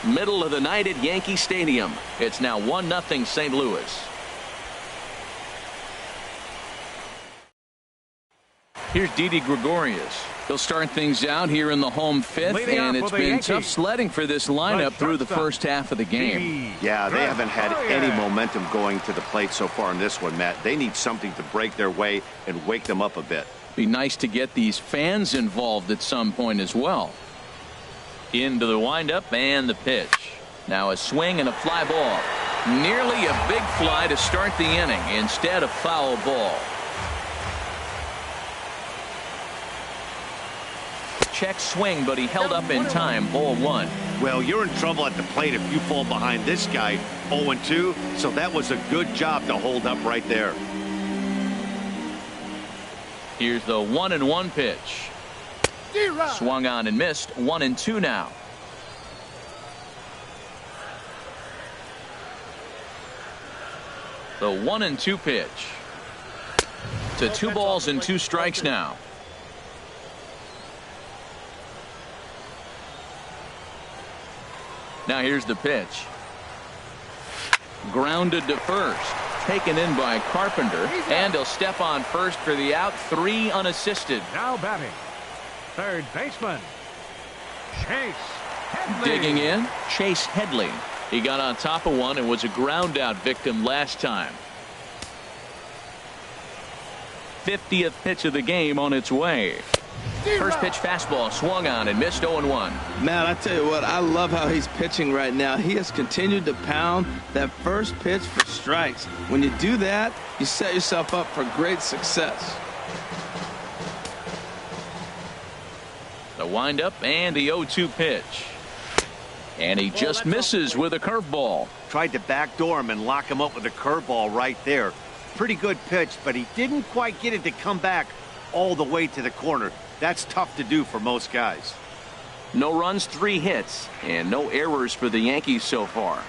[SPEAKER 1] Middle of the night at Yankee Stadium. It's now 1-0 St. Louis. Here's Didi Gregorius. He'll start things out here in the home fifth, and it's been tough sledding for this lineup through the first half of the game.
[SPEAKER 4] Yeah, they haven't had any momentum going to the plate so far in this one, Matt. They need something to break their way and wake them up a bit.
[SPEAKER 1] Be nice to get these fans involved at some point as well. Into the windup and the pitch. Now a swing and a fly ball. Nearly a big fly to start the inning. Instead, a foul ball. Check swing, but he held up in time. Ball 1.
[SPEAKER 4] Well, you're in trouble at the plate if you fall behind this guy 0-2, so that was a good job to hold up right there.
[SPEAKER 1] Here's the 1-1 pitch. Swung on and missed. 1-2 now. The 1-2 pitch. To 2 balls and 2 strikes now. Now here's the pitch. Grounded to first. Taken in by Carpenter. And he'll step on first for the out. 3 unassisted.
[SPEAKER 3] Now batting. Third baseman. Chase Headley.
[SPEAKER 1] Digging in. Chase Headley. He got on top of one and was a ground out victim last time. 50th pitch of the game on its way. First pitch fastball swung on and missed. 0-1.
[SPEAKER 2] Matt, I tell you what, I love how he's pitching right now. He has continued to pound that first pitch for strikes. When you do that, you set yourself up for great success.
[SPEAKER 1] The windup and the 0-2 pitch. And he just misses with a curveball.
[SPEAKER 4] Tried to backdoor him and lock him up with a curveball right there. Pretty good pitch, but he didn't quite get it to come back all the way to the corner. That's tough to do for most guys.
[SPEAKER 1] No runs, 3 hits, and no errors for the Yankees so far.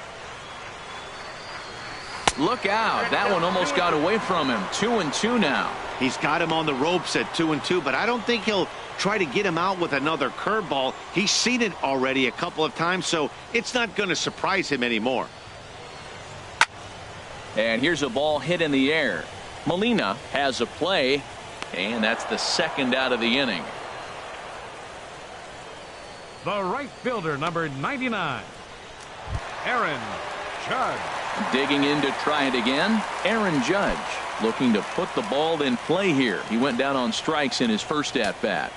[SPEAKER 1] Look out. That one almost got away from him. 2-2 now.
[SPEAKER 4] He's got him on the ropes at 2-2, but I don't think he'll try to get him out with another curveball. He's seen it already a couple of times, so it's not going to surprise him anymore.
[SPEAKER 1] And here's a ball hit in the air. Molina has a play, and that's the second out of the inning.
[SPEAKER 3] The right fielder, number 99, Aaron Judge.
[SPEAKER 1] Digging in to try it again. Aaron Judge looking to put the ball in play here. He went down on strikes in his first at-bat.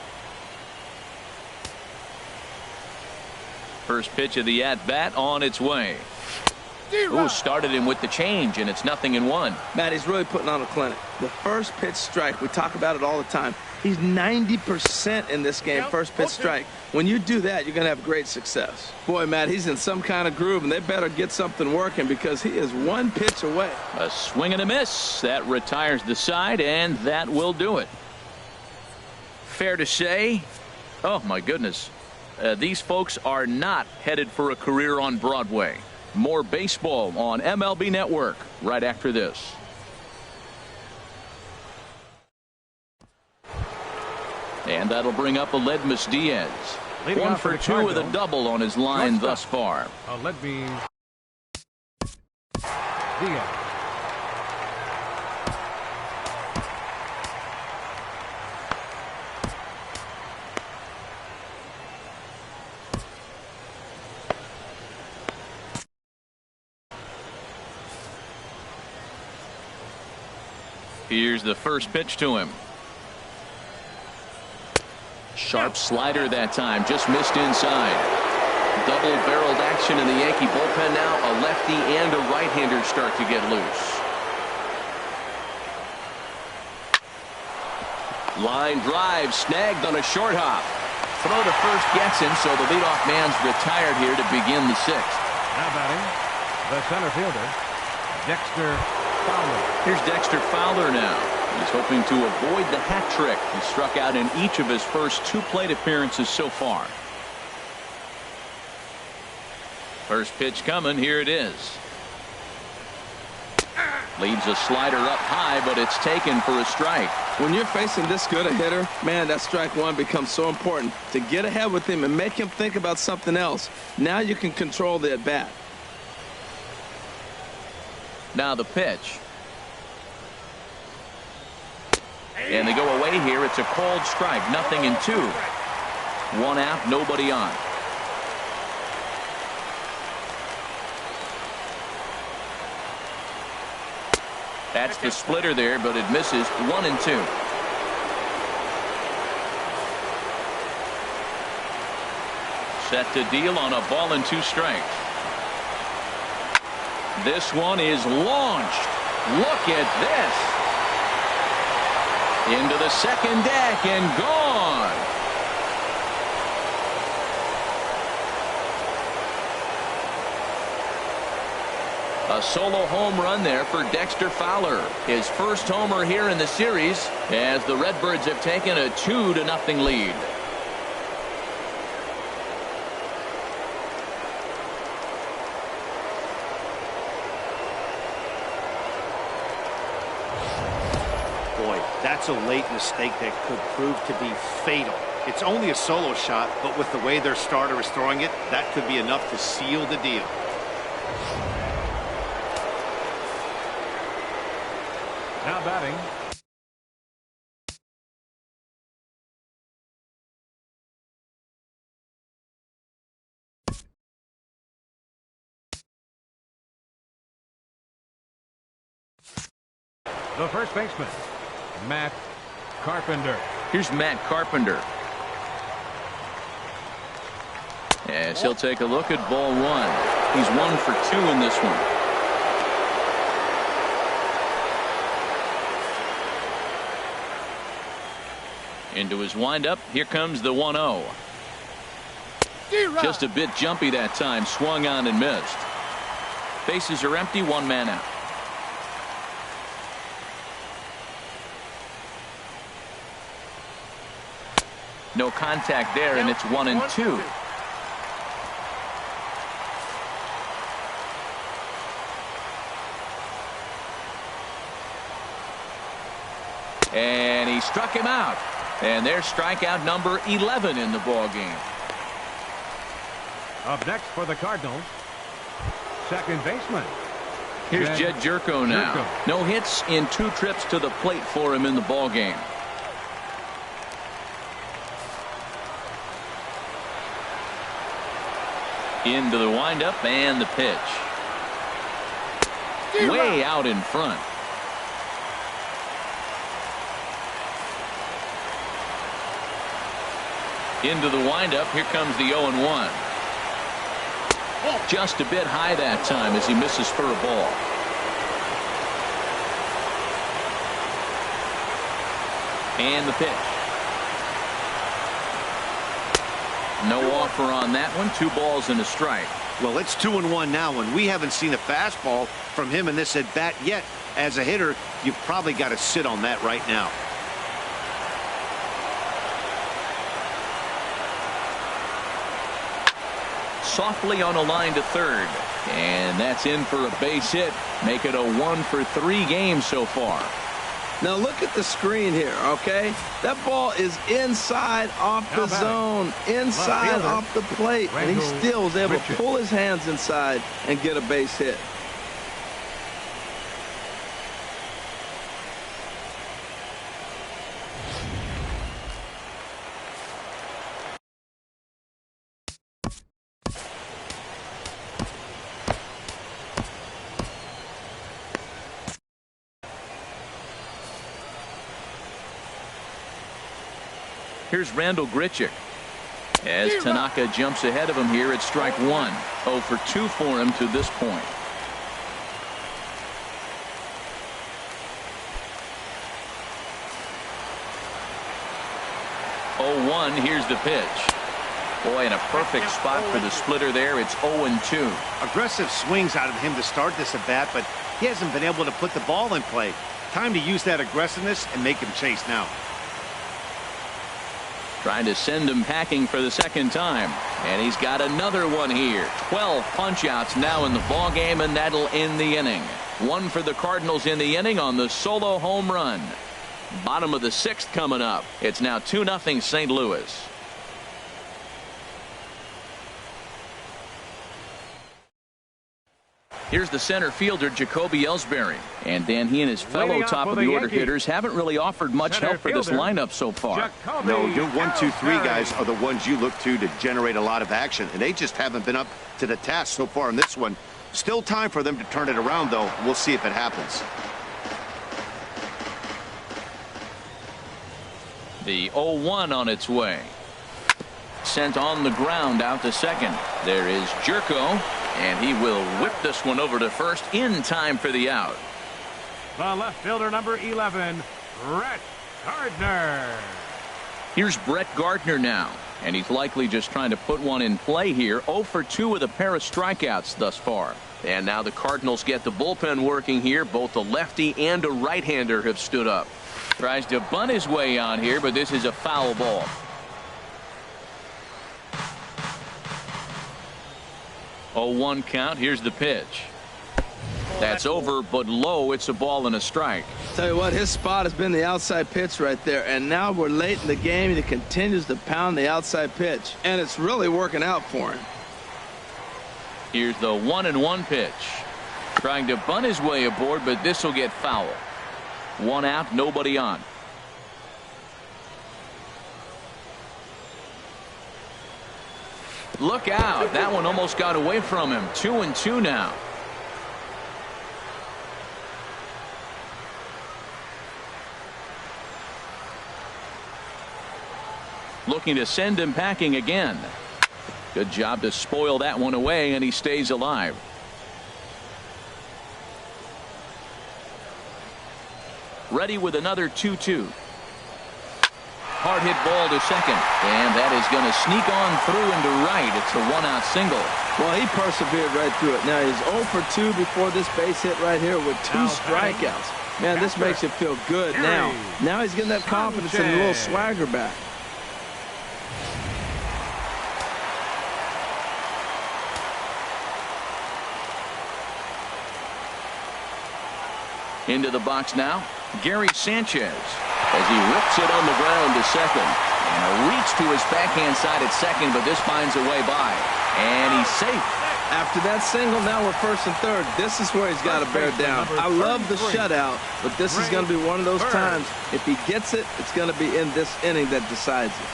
[SPEAKER 1] First pitch of the at-bat on its way. Ooh, started him with the change, and it's 0-1.
[SPEAKER 2] Matt, he's really putting on a clinic. The first pitch strike, we talk about it all the time. He's 90% in this game, first pitch strike. When you do that, you're going to have great success. Boy, Matt, he's in some kind of groove, and they better get something working because he is 1 pitch away.
[SPEAKER 1] A swing and a miss. That retires the side, and that will do it. Fair to say, oh, my goodness, these folks are not headed for a career on Broadway. More baseball on MLB Network right after this. And that'll bring up Aledmus Diaz. 1 for 2 with a double on his line thus far.
[SPEAKER 3] Aledmus Diaz.
[SPEAKER 1] Here's the first pitch to him. Sharp slider that time, just missed inside. Double-barreled action in the Yankee bullpen now. A lefty and a right-hander start to get loose. Line drive snagged on a short hop. Throw to first gets him, so the leadoff man's retired here to begin the 6th.
[SPEAKER 3] Now batting, the center fielder, Dexter Fowler.
[SPEAKER 1] Here's Dexter Fowler now. He's hoping to avoid the hat trick. He struck out in each of his first 2 plate appearances so far. First pitch coming. Here it is. Leaves a slider up high, but it's taken for a strike.
[SPEAKER 2] When you're facing this good a hitter, man, that strike one becomes so important. To get ahead with him and make him think about something else. Now you can control the at bat.
[SPEAKER 1] Now the pitch. And they go away here. It's a called strike. 0-2. 1 out, nobody on. That's the splitter there, but it misses. 1-2. Set to deal on a ball and 2 strikes. This one is launched. Look at this. Into the second deck and gone. A solo home run there for Dexter Fowler. His first homer here in the series as the Redbirds have taken a 2-0 lead.
[SPEAKER 4] That's a late mistake that could prove to be fatal. It's only a solo shot, but with the way their starter is throwing it, that could be enough to seal the deal.
[SPEAKER 3] Now batting, the first baseman, Matt Carpenter.
[SPEAKER 1] Here's Matt Carpenter. As he'll take a look at ball 1. He's 1 for 2 in this one. Into his windup. Here comes the 1-0. Just a bit jumpy that time. Swung on and missed. Bases are empty. 1 man out. No contact there, and it's 1-2. And he struck him out. And there's strikeout number 11 in the ball game.
[SPEAKER 3] Up next for the Cardinals, second baseman.
[SPEAKER 1] Here's Jed Jerko now. No hits in 2 trips to the plate for him in the ball game. Into the windup and the pitch. Way out in front. Into the windup. Here comes the 0-1. Just a bit high that time as he misses for a ball. And the pitch. No offer on that one. 2 balls and a strike.
[SPEAKER 4] Well, it's 2-1 now, and we haven't seen a fastball from him in this at bat yet. As a hitter, you've probably got to sit on that right now.
[SPEAKER 1] Softly on a line to third, and that's in for a base hit. Make it a 1 for 3 games so far.
[SPEAKER 2] Now look at the screen here, okay? That ball is inside off the zone, inside off the plate, and he still was able to pull his hands inside and get a base hit.
[SPEAKER 1] Here's Randall Grichuk. As Tanaka jumps ahead of him here at strike 1. 0 for 2 for him to this point. 0-1. Here's the pitch. Boy, in a perfect spot for the splitter there. It's 0-2.
[SPEAKER 4] Aggressive swings out of him to start this at bat, but he hasn't been able to put the ball in play. Time to use that aggressiveness and make him chase now.
[SPEAKER 1] Trying to send him packing for the second time. And he's got another one here. 12 punch-outs now in the ball game, and that'll end the inning. 1 for the Cardinals in the inning on the solo home run. Bottom of the 6th coming up. It's now 2-0 St. Louis. Here's the center fielder, Jacoby Ellsberry. And then he and his fellow top-of-the-order hitters haven't really offered much help for this lineup so far.
[SPEAKER 4] No, your 1, 2, 3 guys are the ones you look to generate a lot of action, and they just haven't been up to the task so far in this one. Still time for them to turn it around, though. We'll see if it happens.
[SPEAKER 1] The 0-1 on its way. Sent on the ground out to second. There is Jerko, and he will whip this one over to first in time for the out.
[SPEAKER 3] The left fielder, number 11, Rhett Gardner.
[SPEAKER 1] Here's Rhett Gardner now, and he's likely just trying to put one in play here. 0 for 2 with a pair of strikeouts thus far. And now the Cardinals get the bullpen working here. Both a lefty and a right-hander have stood up. Tries to bunt his way on here, but this is a foul ball. Oh, 1 count. Here's the pitch. That's over, but low. It's a ball and a strike.
[SPEAKER 2] Tell you what, his spot has been the outside pitch right there, and now we're late in the game, and he continues to pound the outside pitch, and it's really working out for him.
[SPEAKER 1] Here's the 1-1 pitch. Trying to bunt his way aboard, but this will get foul. 1 out, nobody on. Look out. That one almost got away from him. 2-2 now. Looking to send him packing again. Good job to spoil that one away, and he stays alive. Ready with another 2-2. Hard hit ball to second, and that is going to sneak on through into right. It's a 1-out single.
[SPEAKER 2] Well, he persevered right through it. Now he's 0 for 2 before this base hit right here with 2 strikeouts. Man, this makes you feel good now. Now he's getting that confidence and a little swagger back.
[SPEAKER 1] Into the box now, Gary Sanchez, as he rips it on the ground to second. And a reach to his backhand side at second, but this finds a way by. And he's safe.
[SPEAKER 2] After that single, now we're first and third. This is where he's got to bear down. I love the shutout, but this is going to be one of those times. If he gets it, it's going to be in this inning that decides it.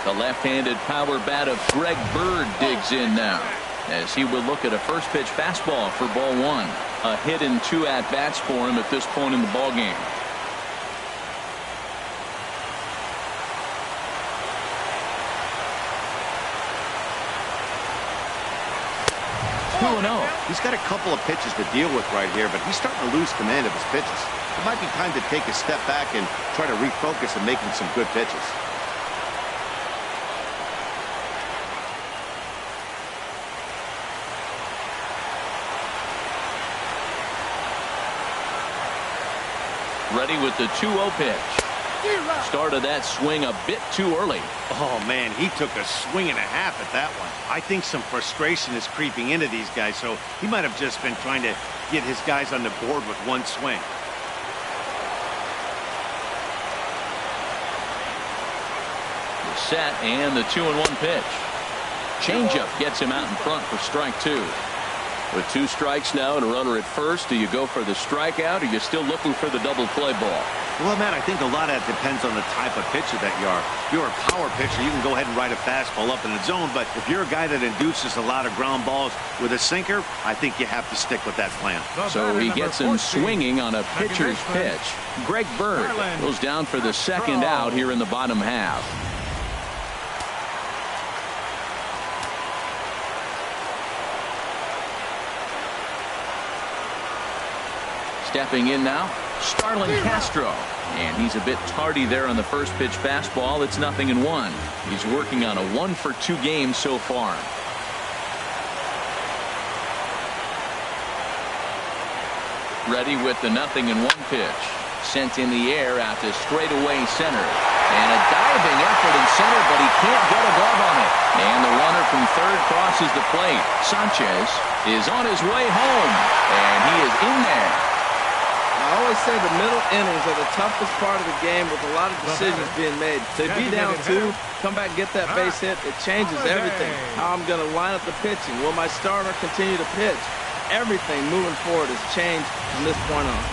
[SPEAKER 1] The left-handed power bat of Greg Bird digs in now, as he will look at a first pitch fastball for ball 1. A hit and 2 at-bats for him at this point in the ballgame.
[SPEAKER 4] He's got a couple of pitches to deal with right here, but he's starting to lose command of his pitches. It might be time to take a step back and try to refocus and making some good pitches.
[SPEAKER 1] Ready with the 2-0 pitch. Started that swing a bit too early.
[SPEAKER 4] Oh, man, he took a swing and a half at that one. I think some frustration is creeping into these guys, so he might have just been trying to get his guys on the board with one swing.
[SPEAKER 1] The set and the 2-1 pitch. Changeup gets him out in front for strike 2. With 2 strikes now and a runner at first, do you go for the strikeout, or are you still looking for the double play ball?
[SPEAKER 4] Well, Matt, I think a lot of that depends on the type of pitcher that you are. If you're a power pitcher, you can go ahead and ride a fastball up in the zone, but if you're a guy that induces a lot of ground balls with a sinker, I think you have to stick with that plan.
[SPEAKER 1] So he gets him swinging on a pitcher's pitch. Greg Bird goes down for the second out here in the bottom half. Stepping in now, Starlin Castro. And he's a bit tardy there on the first pitch fastball. It's 0-1. He's working on a 1-for-2 game so far. Ready with the 0-1 pitch. Sent in the air out to straightaway center. And a diving effort in center, but he can't get a glove on it. And the runner from third crosses the plate. Sanchez is on his way home. And he is in there.
[SPEAKER 2] I always say the middle innings are the toughest part of the game with a lot of decisions being made. To be down 2, come back and get that base hit, it changes everything. How I'm going to line up the pitching. Will my starter continue to pitch? Everything moving forward has changed from this point on.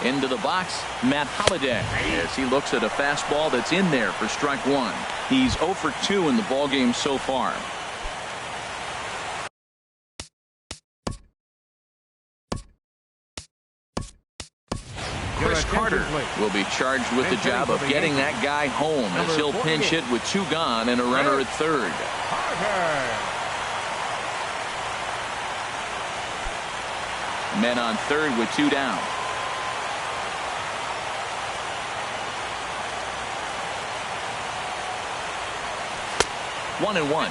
[SPEAKER 1] Into the box, Matt Holliday, as he looks at a fastball that's in there for strike 1. He's 0 for 2 in the ballgame so far. Chris Carter will be charged with the job of getting that guy home as he'll pinch hit with 2 gone and a runner at third. Men on third with 2 down. One and one.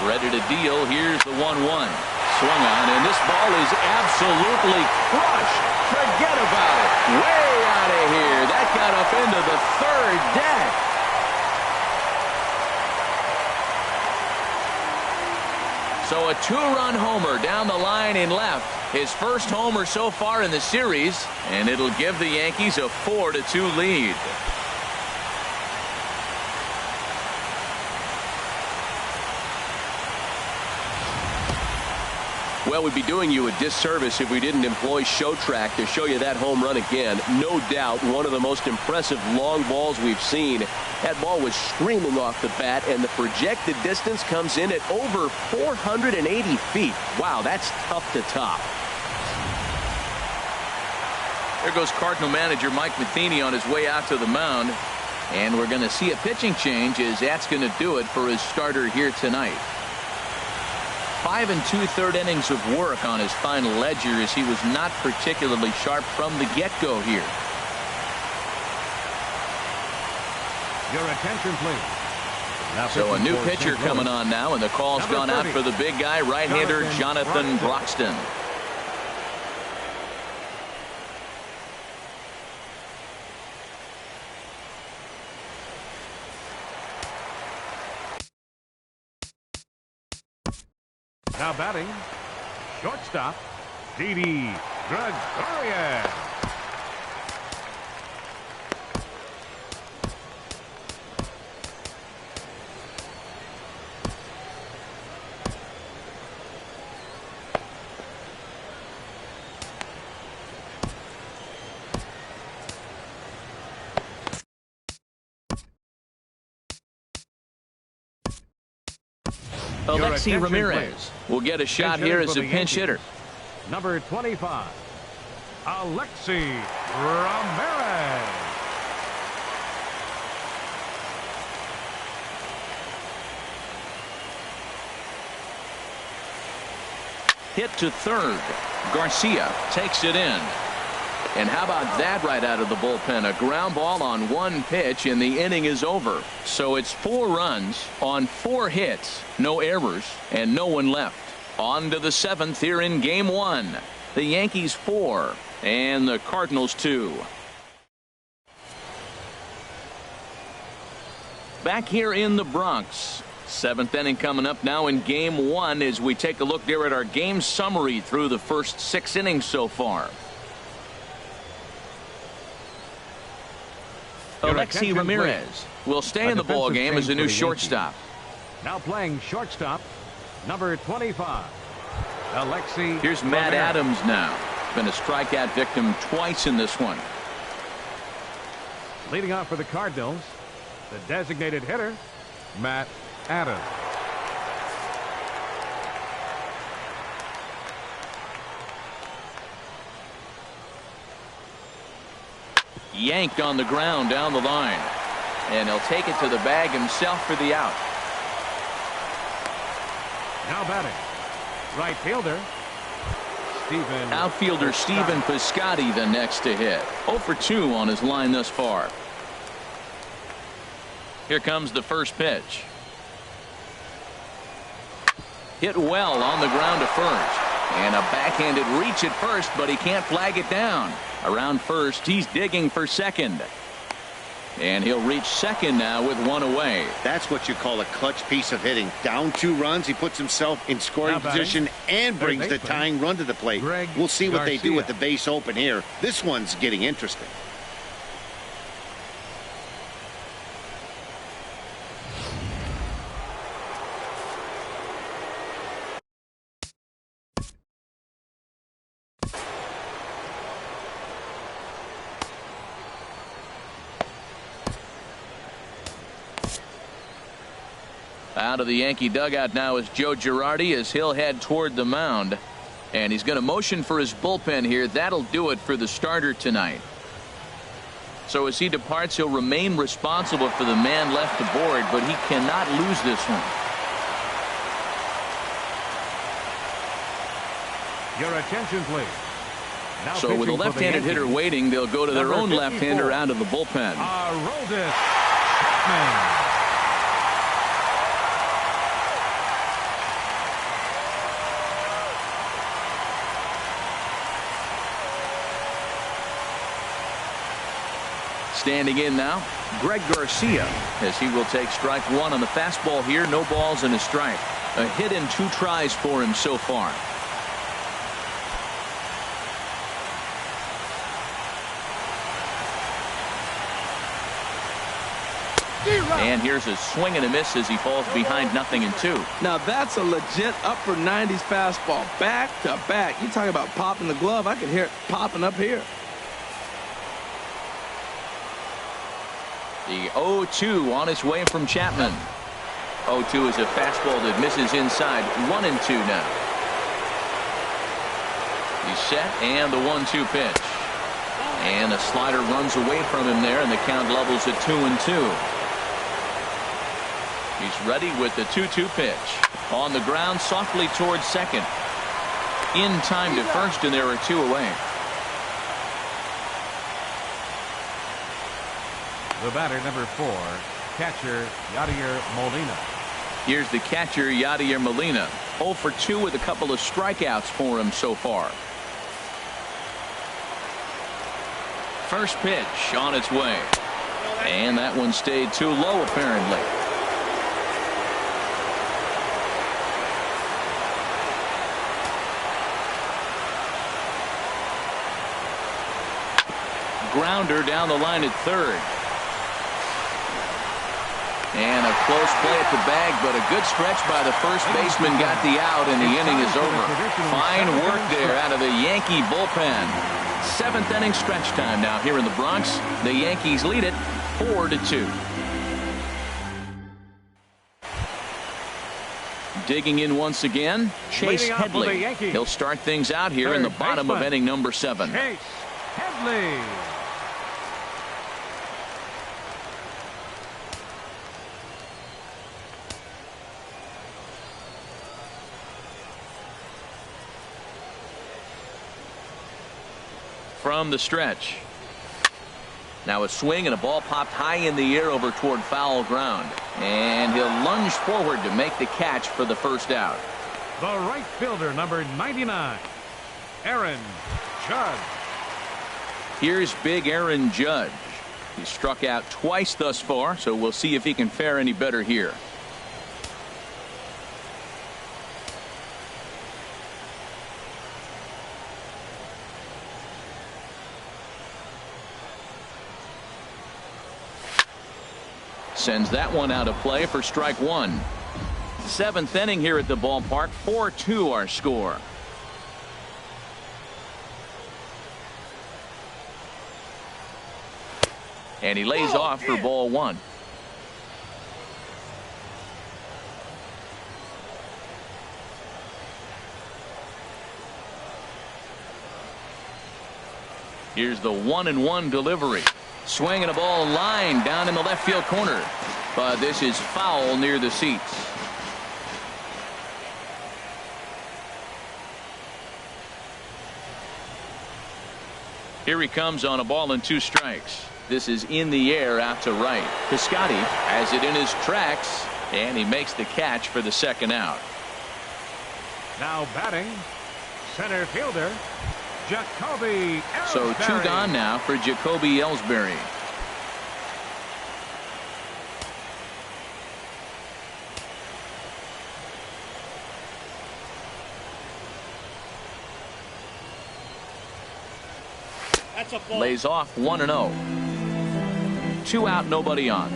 [SPEAKER 1] Ready to deal. Here's the 1-1. Swung on, and this ball is absolutely crushed. Forget about it. Way out of here. That got up into the third deck. So a 2-run homer down the line in left. His first homer so far in the series, and it'll give the Yankees a 4-2 lead.
[SPEAKER 5] Well, we'd be doing you a disservice if we didn't employ Show Track to show you that home run again. No doubt one of the most impressive long balls we've seen. That ball was screaming off the bat, and the projected distance comes in at over 480 feet. Wow, that's tough to top.
[SPEAKER 1] There goes Cardinal manager Mike Matheny on his way out to the mound. And we're going to see a pitching change, as that's going to do it for his starter here tonight. 5 2/3 innings of work on his final ledger, as he was not particularly sharp from the get-go here.
[SPEAKER 3] Your attention, please.
[SPEAKER 1] So a new pitcher coming on now, and the call's gone out for the big guy, right-hander Jonathan Broxton.
[SPEAKER 3] Now batting, shortstop, Didi Gregorius.
[SPEAKER 1] Alexi Ramirez will get a shot here as a pinch hitter.
[SPEAKER 3] Number 25, Alexi Ramirez.
[SPEAKER 1] Hit to third. Garcia takes it in. And how about that right out of the bullpen? A ground ball on 1 pitch, and the inning is over. So it's 4 runs on 4 hits, no errors, and no one left. On to the 7th here in Game 1. The Yankees 4 and the Cardinals 2. Back here in the Bronx. 7th inning coming up now in Game 1 as we take a look there at our game summary through the first 6 innings so far. Alexi Ramirez will stay in the ball game as a new shortstop.
[SPEAKER 3] Now playing shortstop, number 25, Alexi.
[SPEAKER 1] Here's Matt Adams now. Been a strikeout victim twice in this one.
[SPEAKER 3] Leading off for the Cardinals, the designated hitter, Matt Adams.
[SPEAKER 1] Yanked on the ground down the line, and he'll take it to the bag himself for the out.
[SPEAKER 3] Now batting, right fielder Stephen.
[SPEAKER 1] Outfielder Stephen Piscotty the next to hit. 0 for 2 on his line thus far. Here comes the first pitch. Hit well on the ground to first. And a backhanded reach at first, but he can't flag it down. Around first, he's digging for second. And he'll reach second now with one away.
[SPEAKER 4] That's what you call a clutch piece of hitting. Down 2 runs, he puts himself in scoring position and brings the tying run to the plate. We'll see what they do with the base open here. This one's getting interesting.
[SPEAKER 1] Out of the Yankee dugout now is Joe Girardi as he'll head toward the mound. And he's going to motion for his bullpen here. That'll do it for the starter tonight. So as he departs, he'll remain responsible for the man left aboard, but he cannot lose this one.
[SPEAKER 3] Your attention, please. Now
[SPEAKER 1] so with a left-handed hitter waiting, they'll go to their own left-hander out of the bullpen.
[SPEAKER 3] Aroldis Chapman.
[SPEAKER 1] Standing in now, Greg Garcia, as he will take strike one on the fastball here. No balls and a strike. A hit in 2 tries for him so far. And here's a swing and a miss as he falls behind 0-2.
[SPEAKER 2] Now that's a legit upper 90s fastball. Back to back. You talk about popping the glove. I can hear it popping up here.
[SPEAKER 1] The 0-2 on its way from Chapman. 0-2 is a fastball that misses inside. 1-2 now. He's set, and the 1-2 pitch. And a slider runs away from him there, and the count levels at 2-2. He's ready with the 2-2 pitch. On the ground, softly towards second. In time to first, and there are 2 away.
[SPEAKER 3] The batter, number 4, catcher Yadier Molina.
[SPEAKER 1] Here's the catcher, Yadier Molina. 0 for 2 with a couple of strikeouts for him so far. First pitch on its way. And that one stayed too low, apparently. Grounder down the line at third. And a close play at the bag, but a good stretch by the first baseman got the out, and the inning is over. Fine work there out of the Yankee bullpen. 7th inning stretch time now here in the Bronx. The Yankees lead it 4-2. Digging in once again, Chase Headley. He'll start things out here in the bottom of inning number 7.
[SPEAKER 3] Chase Headley.
[SPEAKER 1] From the stretch. Now a swing and a ball popped high in the air over toward foul ground. And he'll lunge forward to make the catch for the first out.
[SPEAKER 3] The right fielder, number 99, Aaron Judge.
[SPEAKER 1] Here's big Aaron Judge. He's struck out twice thus far, so we'll see if he can fare any better here. Sends that one out of play for strike one. 7th inning here at the ballpark. 4-2 our score. And he lays off for ball 1. Here's the 1-1 delivery. Swinging a ball line down in the left field corner. But this is foul near the seats. Here he comes on a ball and 2 strikes. This is in the air out to right. Piscotty has it in his tracks, and he makes the catch for the second out.
[SPEAKER 3] Now batting, center fielder, Jacoby Ellsberry.
[SPEAKER 1] So 2 gone now for Jacoby Ellsberry. Lays off 1-0. 2 out, nobody on.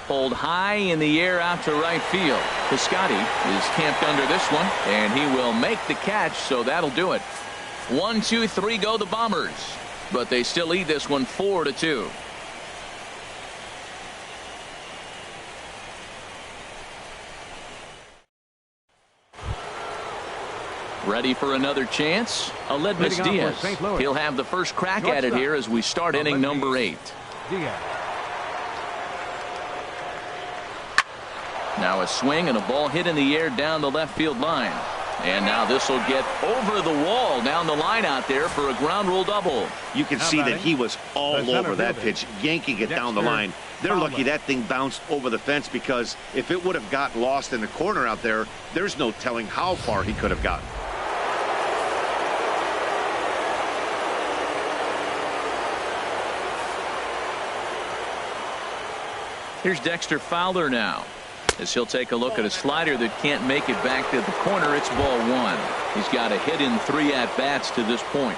[SPEAKER 1] Pulled high in the air out to right field. Piscotty is camped under this one, and he will make the catch, so that'll do it. 1, 2, 3 go the Bombers, but they still lead this one 4-2. Ready for another chance? Aledmus Diaz. He'll have the first crack at it here as we start inning number 8.
[SPEAKER 3] Diaz.
[SPEAKER 1] Now a swing and a ball hit in the air down the left field line. And now this will get over the wall down the line out there for a ground rule double.
[SPEAKER 4] You can see that he was all over that pitch, yanking it down the line. They're lucky that thing bounced over the fence, because if it would have got lost in the corner out there, there's no telling how far he could have gotten.
[SPEAKER 1] Here's Dexter Fowler now, as he'll take a look at a slider that can't make it back to the corner. It's ball 1. He's got a hit in 3 at-bats to this point.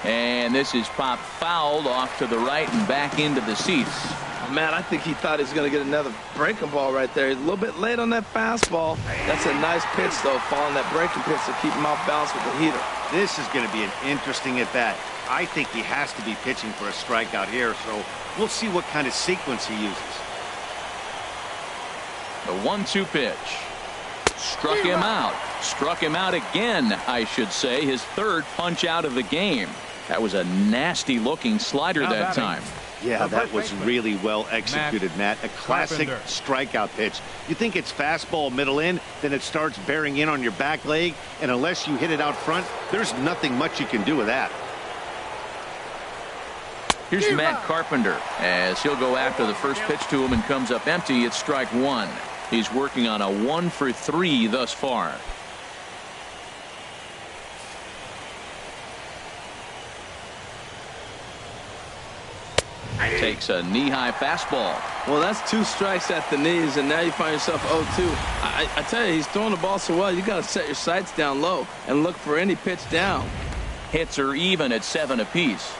[SPEAKER 1] And this is popped foul off to the right and back into the seats.
[SPEAKER 2] Matt, I think he thought he was going to get another breaking ball right there. He's a little bit late on that fastball. That's a nice pitch, though, following that breaking pitch to keep him off balance with the heater.
[SPEAKER 4] This is going to be an interesting at-bat. I think he has to be pitching for a strikeout here, so we'll see what kind of sequence he uses.
[SPEAKER 1] The 1-2 pitch. Struck him out. Struck him out again, I should say. His 3rd punch out of the game. That was a nasty-looking slider that time.
[SPEAKER 4] Yeah, that was really well executed, Matt. A classic strikeout pitch. You think it's fastball middle in, then it starts bearing in on your back leg, and unless you hit it out front, there's nothing much you can do with that.
[SPEAKER 1] Here's Matt Carpenter, as he'll go after the first pitch to him and comes up empty. It's strike 1. He's working on a 1 for 3 thus far. Takes a knee-high fastball.
[SPEAKER 2] Well, that's 2 strikes at the knees, and now you find yourself 0-2. I tell you, he's throwing the ball so well, you got to set your sights down low and look for any pitch down.
[SPEAKER 1] Hits are even at 7 apiece.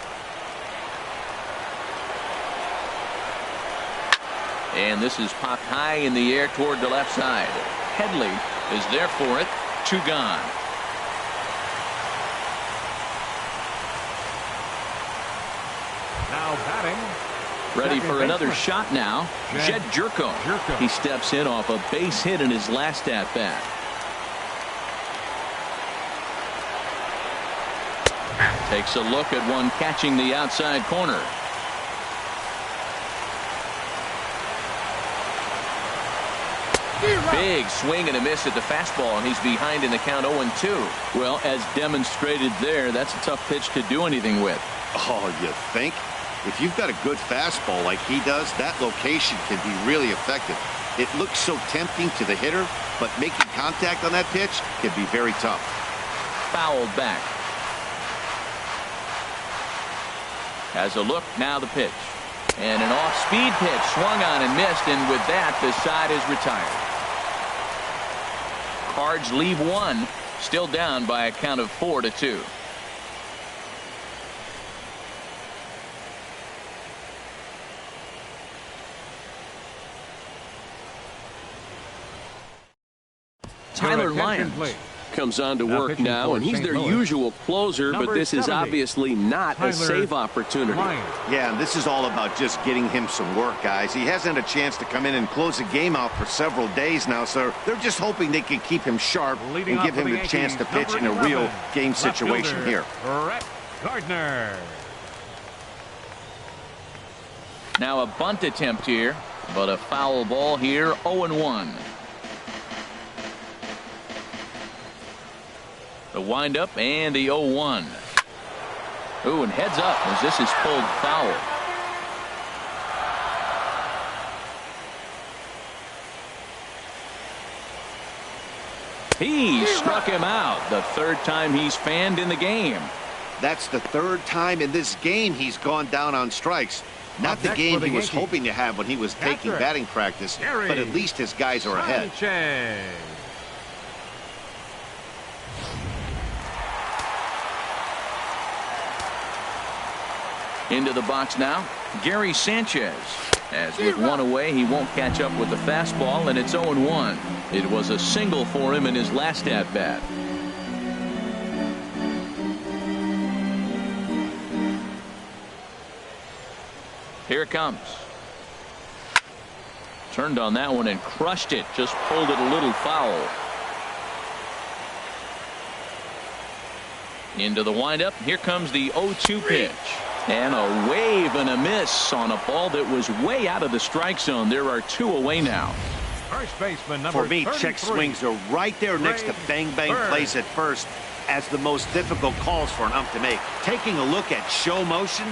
[SPEAKER 1] And this is popped high in the air toward the left side. Headley is there for it. 2 gone.
[SPEAKER 3] Now batting.
[SPEAKER 1] Ready for another shot now. Jed Jerko. He steps in off a base hit in his last at-bat. Takes a look at one catching the outside corner. Big swing and a miss at the fastball, and he's behind in the count 0-2. Well, as demonstrated there, that's a tough pitch to do anything with.
[SPEAKER 4] Oh, you think? If you've got a good fastball like he does, that location can be really effective. It looks so tempting to the hitter, but making contact on that pitch can be very tough.
[SPEAKER 1] Fouled back. Has a look, now the pitch. And an off-speed pitch swung on and missed, and with that, the side is retired. Cards leave 1, still down by a count of 4-2. Tyler Lyons
[SPEAKER 5] comes on to work now, and he's their usual closer, but this is obviously not a save opportunity.
[SPEAKER 4] Yeah, and this is all about just getting him some work, guys. He hasn't had a chance to come in and close the game out for several days now, so they're just hoping they can keep him sharp and give him the chance to pitch in a real game situation here.
[SPEAKER 3] Rhett Gardner.
[SPEAKER 1] Now a bunt attempt here, but a foul ball here, 0-1. The windup and the 0-1. Ooh, and heads up as this is pulled foul. He struck him out. The third time he's fanned in the game.
[SPEAKER 4] That's the third time in this game he's gone down on strikes. Not the game he was hoping to have when he was taking batting practice, but at least his guys are ahead.
[SPEAKER 1] Into the box now, Gary Sanchez. As with one away, he won't catch up with the fastball, and it's 0-1. It was a single for him in his last at-bat. Here it comes. Turned on that one and crushed it. Just pulled it a little foul. Into the windup. Here comes the 0-2 pitch. And a wave and a miss on a ball that was way out of the strike zone. There are 2 away now.
[SPEAKER 3] First baseman number
[SPEAKER 4] For me,
[SPEAKER 3] 33.
[SPEAKER 4] check swings are right there next to bang bang plays at first as the most difficult calls for an ump to make. Taking a look at show motion,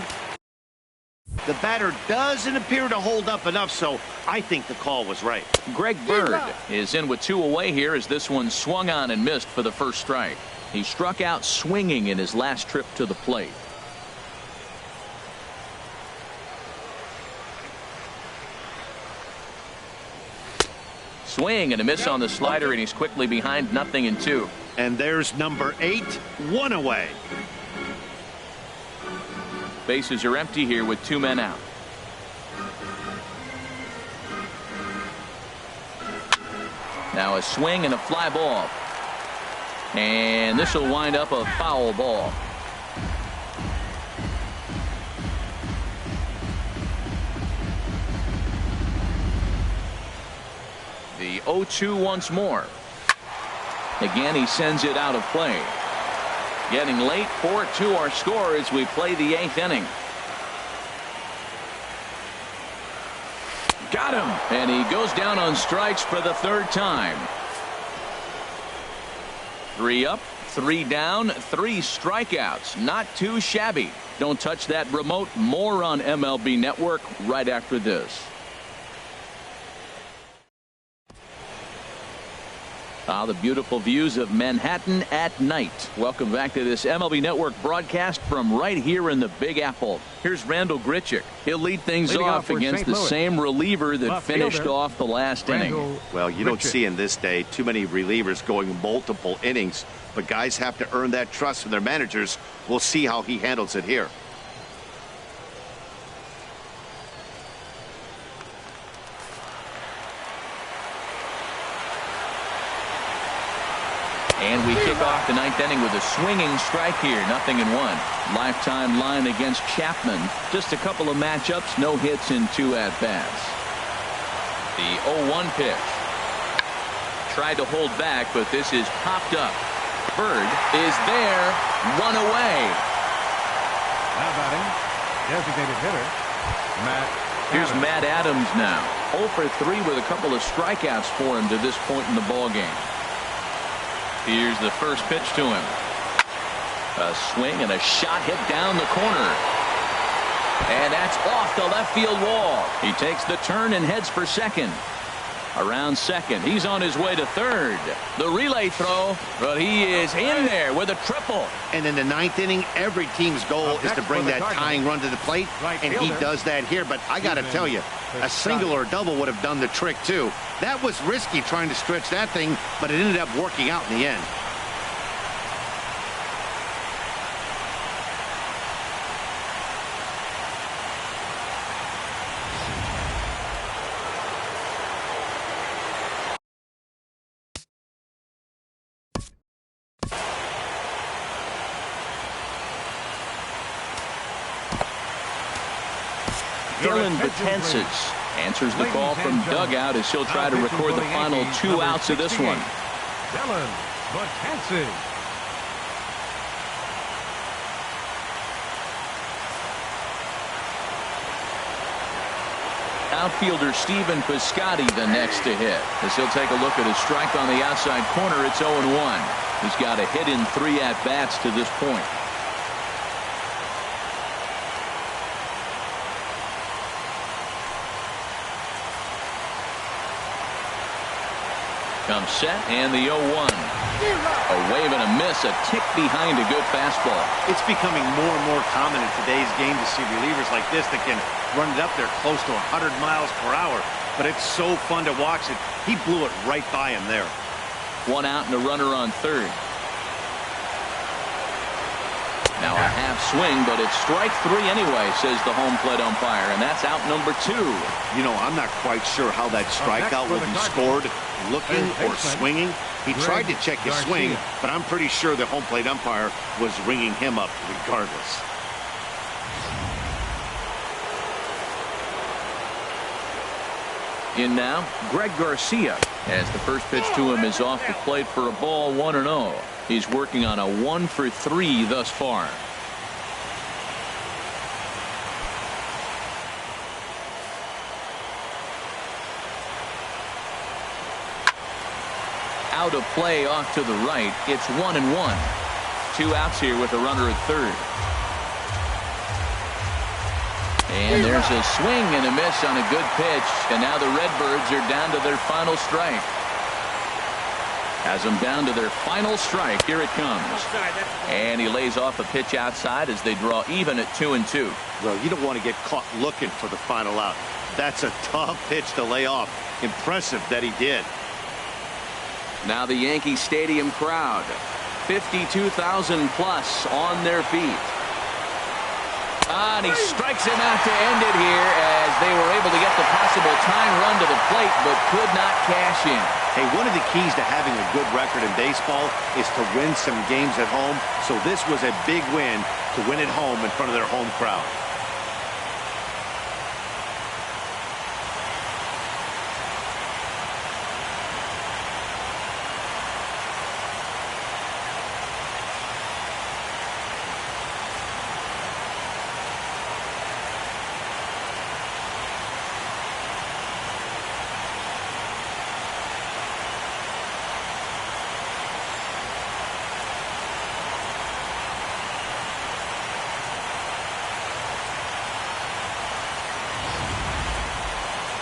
[SPEAKER 4] the batter doesn't appear to hold up enough, so I think the call was right.
[SPEAKER 1] Greg Bird is in with 2 away here as this one swung on and missed for the first strike. He struck out swinging in his last trip to the plate. Swing and a miss on the slider, and he's quickly behind 0-2.
[SPEAKER 4] And there's number 8, 1 away.
[SPEAKER 1] Bases are empty here with 2 men out. Now a swing and a fly ball. And this will wind up a foul ball. The 0-2 once more. Again, he sends it out of play. Getting late, 4-2 our score as we play the 8th inning. Got him, and he goes down on strikes for the 3rd time. 3 up, 3 down, 3 strikeouts. Not too shabby. Don't touch that remote. More on MLB Network right after this. The beautiful views of Manhattan at night. Welcome back to this MLB Network broadcast from right here in the Big Apple. Here's Randall Grichuk. He'll lead things off against the same reliever that finished off the last inning.
[SPEAKER 4] Well, you don't see in this day too many relievers going multiple innings, but guys have to earn that trust from their managers. We'll see how he handles it here.
[SPEAKER 1] And we kick off the 9th inning with a swinging strike here. 0-1. Lifetime line against Chapman. Just a couple of matchups. No hits in 2 at-bats. The 0-1 pitch. Tried to hold back, but this is popped up. Bird is there. 1 away.
[SPEAKER 3] Now batting, designated hitter, Matt.
[SPEAKER 1] Here's Matt Adams now. 0 for 3 with a couple of strikeouts for him to this point in the ballgame. Here's the first pitch to him. A swing and a shot hit down the corner. And that's off the left field wall. He takes the turn and heads for second. Around second. He's on his way to third. The relay throw, but he is in there with a triple.
[SPEAKER 4] And in the 9th inning, every team's goal is to bring that tying run to the plate, and he does that here. But I got to tell you, a single or a double would have done the trick too. That was risky trying to stretch that thing, but it ended up working out in the end.
[SPEAKER 1] Dylan Betances answers the call from dugout as he'll try to record the final 2 outs of this one.
[SPEAKER 3] Dylan Betances.
[SPEAKER 1] Outfielder Stephen Piscotty the next to hit. As he'll take a look at his strike on the outside corner, it's 0-1. He's got a hit in 3 at-bats to this point. Comes set, and the 0-1. A wave and a miss, a tick behind a good fastball.
[SPEAKER 4] It's becoming more and more common in today's game to see relievers like this that can run it up there close to 100 miles per hour. But it's so fun to watch it. He blew it right by him there.
[SPEAKER 1] 1 out and a runner on third. Now a half swing, but it's strike 3 anyway, says the home plate umpire, and that's out number 2.
[SPEAKER 4] You know, I'm not quite sure how that strikeout will be scored, looking or swinging. He tried to check his swing, but I'm pretty sure the home plate umpire was ringing him up regardless.
[SPEAKER 1] In now, Greg Garcia, as the first pitch to him is off the plate for a ball, 1-0. He's working on a 1-for-3 thus far. Out of play off to the right. It's 1-1. 2 outs here with a runner at third. And there's a swing and a miss on a good pitch. And now the Redbirds are down to their final strike. Has them down to their final strike. Here it comes. And he lays off a pitch outside as they draw even at 2-2.
[SPEAKER 4] Well, you don't want to get caught looking for the final out. That's a tough pitch to lay off. Impressive that he did.
[SPEAKER 1] Now the Yankee Stadium crowd. 52,000 plus on their feet. And he strikes him out to end it here as they were able to get the possible tying run to the plate but could not cash in.
[SPEAKER 4] Hey, one of the keys to having a good record in baseball is to win some games at home. So this was a big win to win at home in front of their home crowd.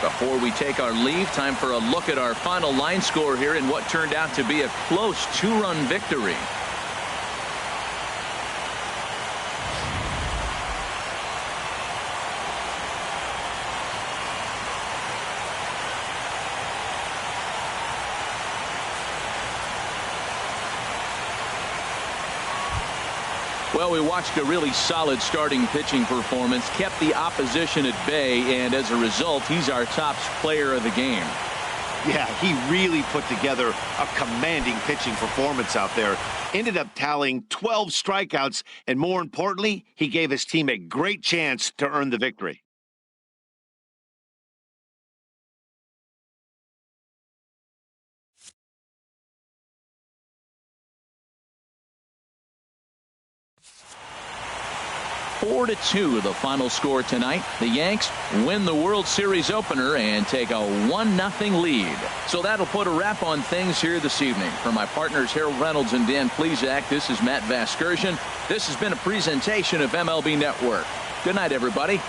[SPEAKER 1] Before we take our leave, time for a look at our final line score here in what turned out to be a close 2-run victory. Well, we watched a really solid starting pitching performance, kept the opposition at bay, and as a result, he's our top player of the game.
[SPEAKER 4] Yeah, he really put together a commanding pitching performance out there. Ended up tallying 12 strikeouts, and more importantly, he gave his team a great chance to earn the victory. Four to 2, the final score tonight. The Yanks win the World Series opener and take a 1-0 lead. So that'll put a wrap on things here this evening. For my partners Harold Reynolds and Dan Plesac, this is Matt Vasgersian. This has been a presentation of MLB Network. Good night, everybody.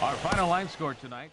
[SPEAKER 3] Our final line score tonight.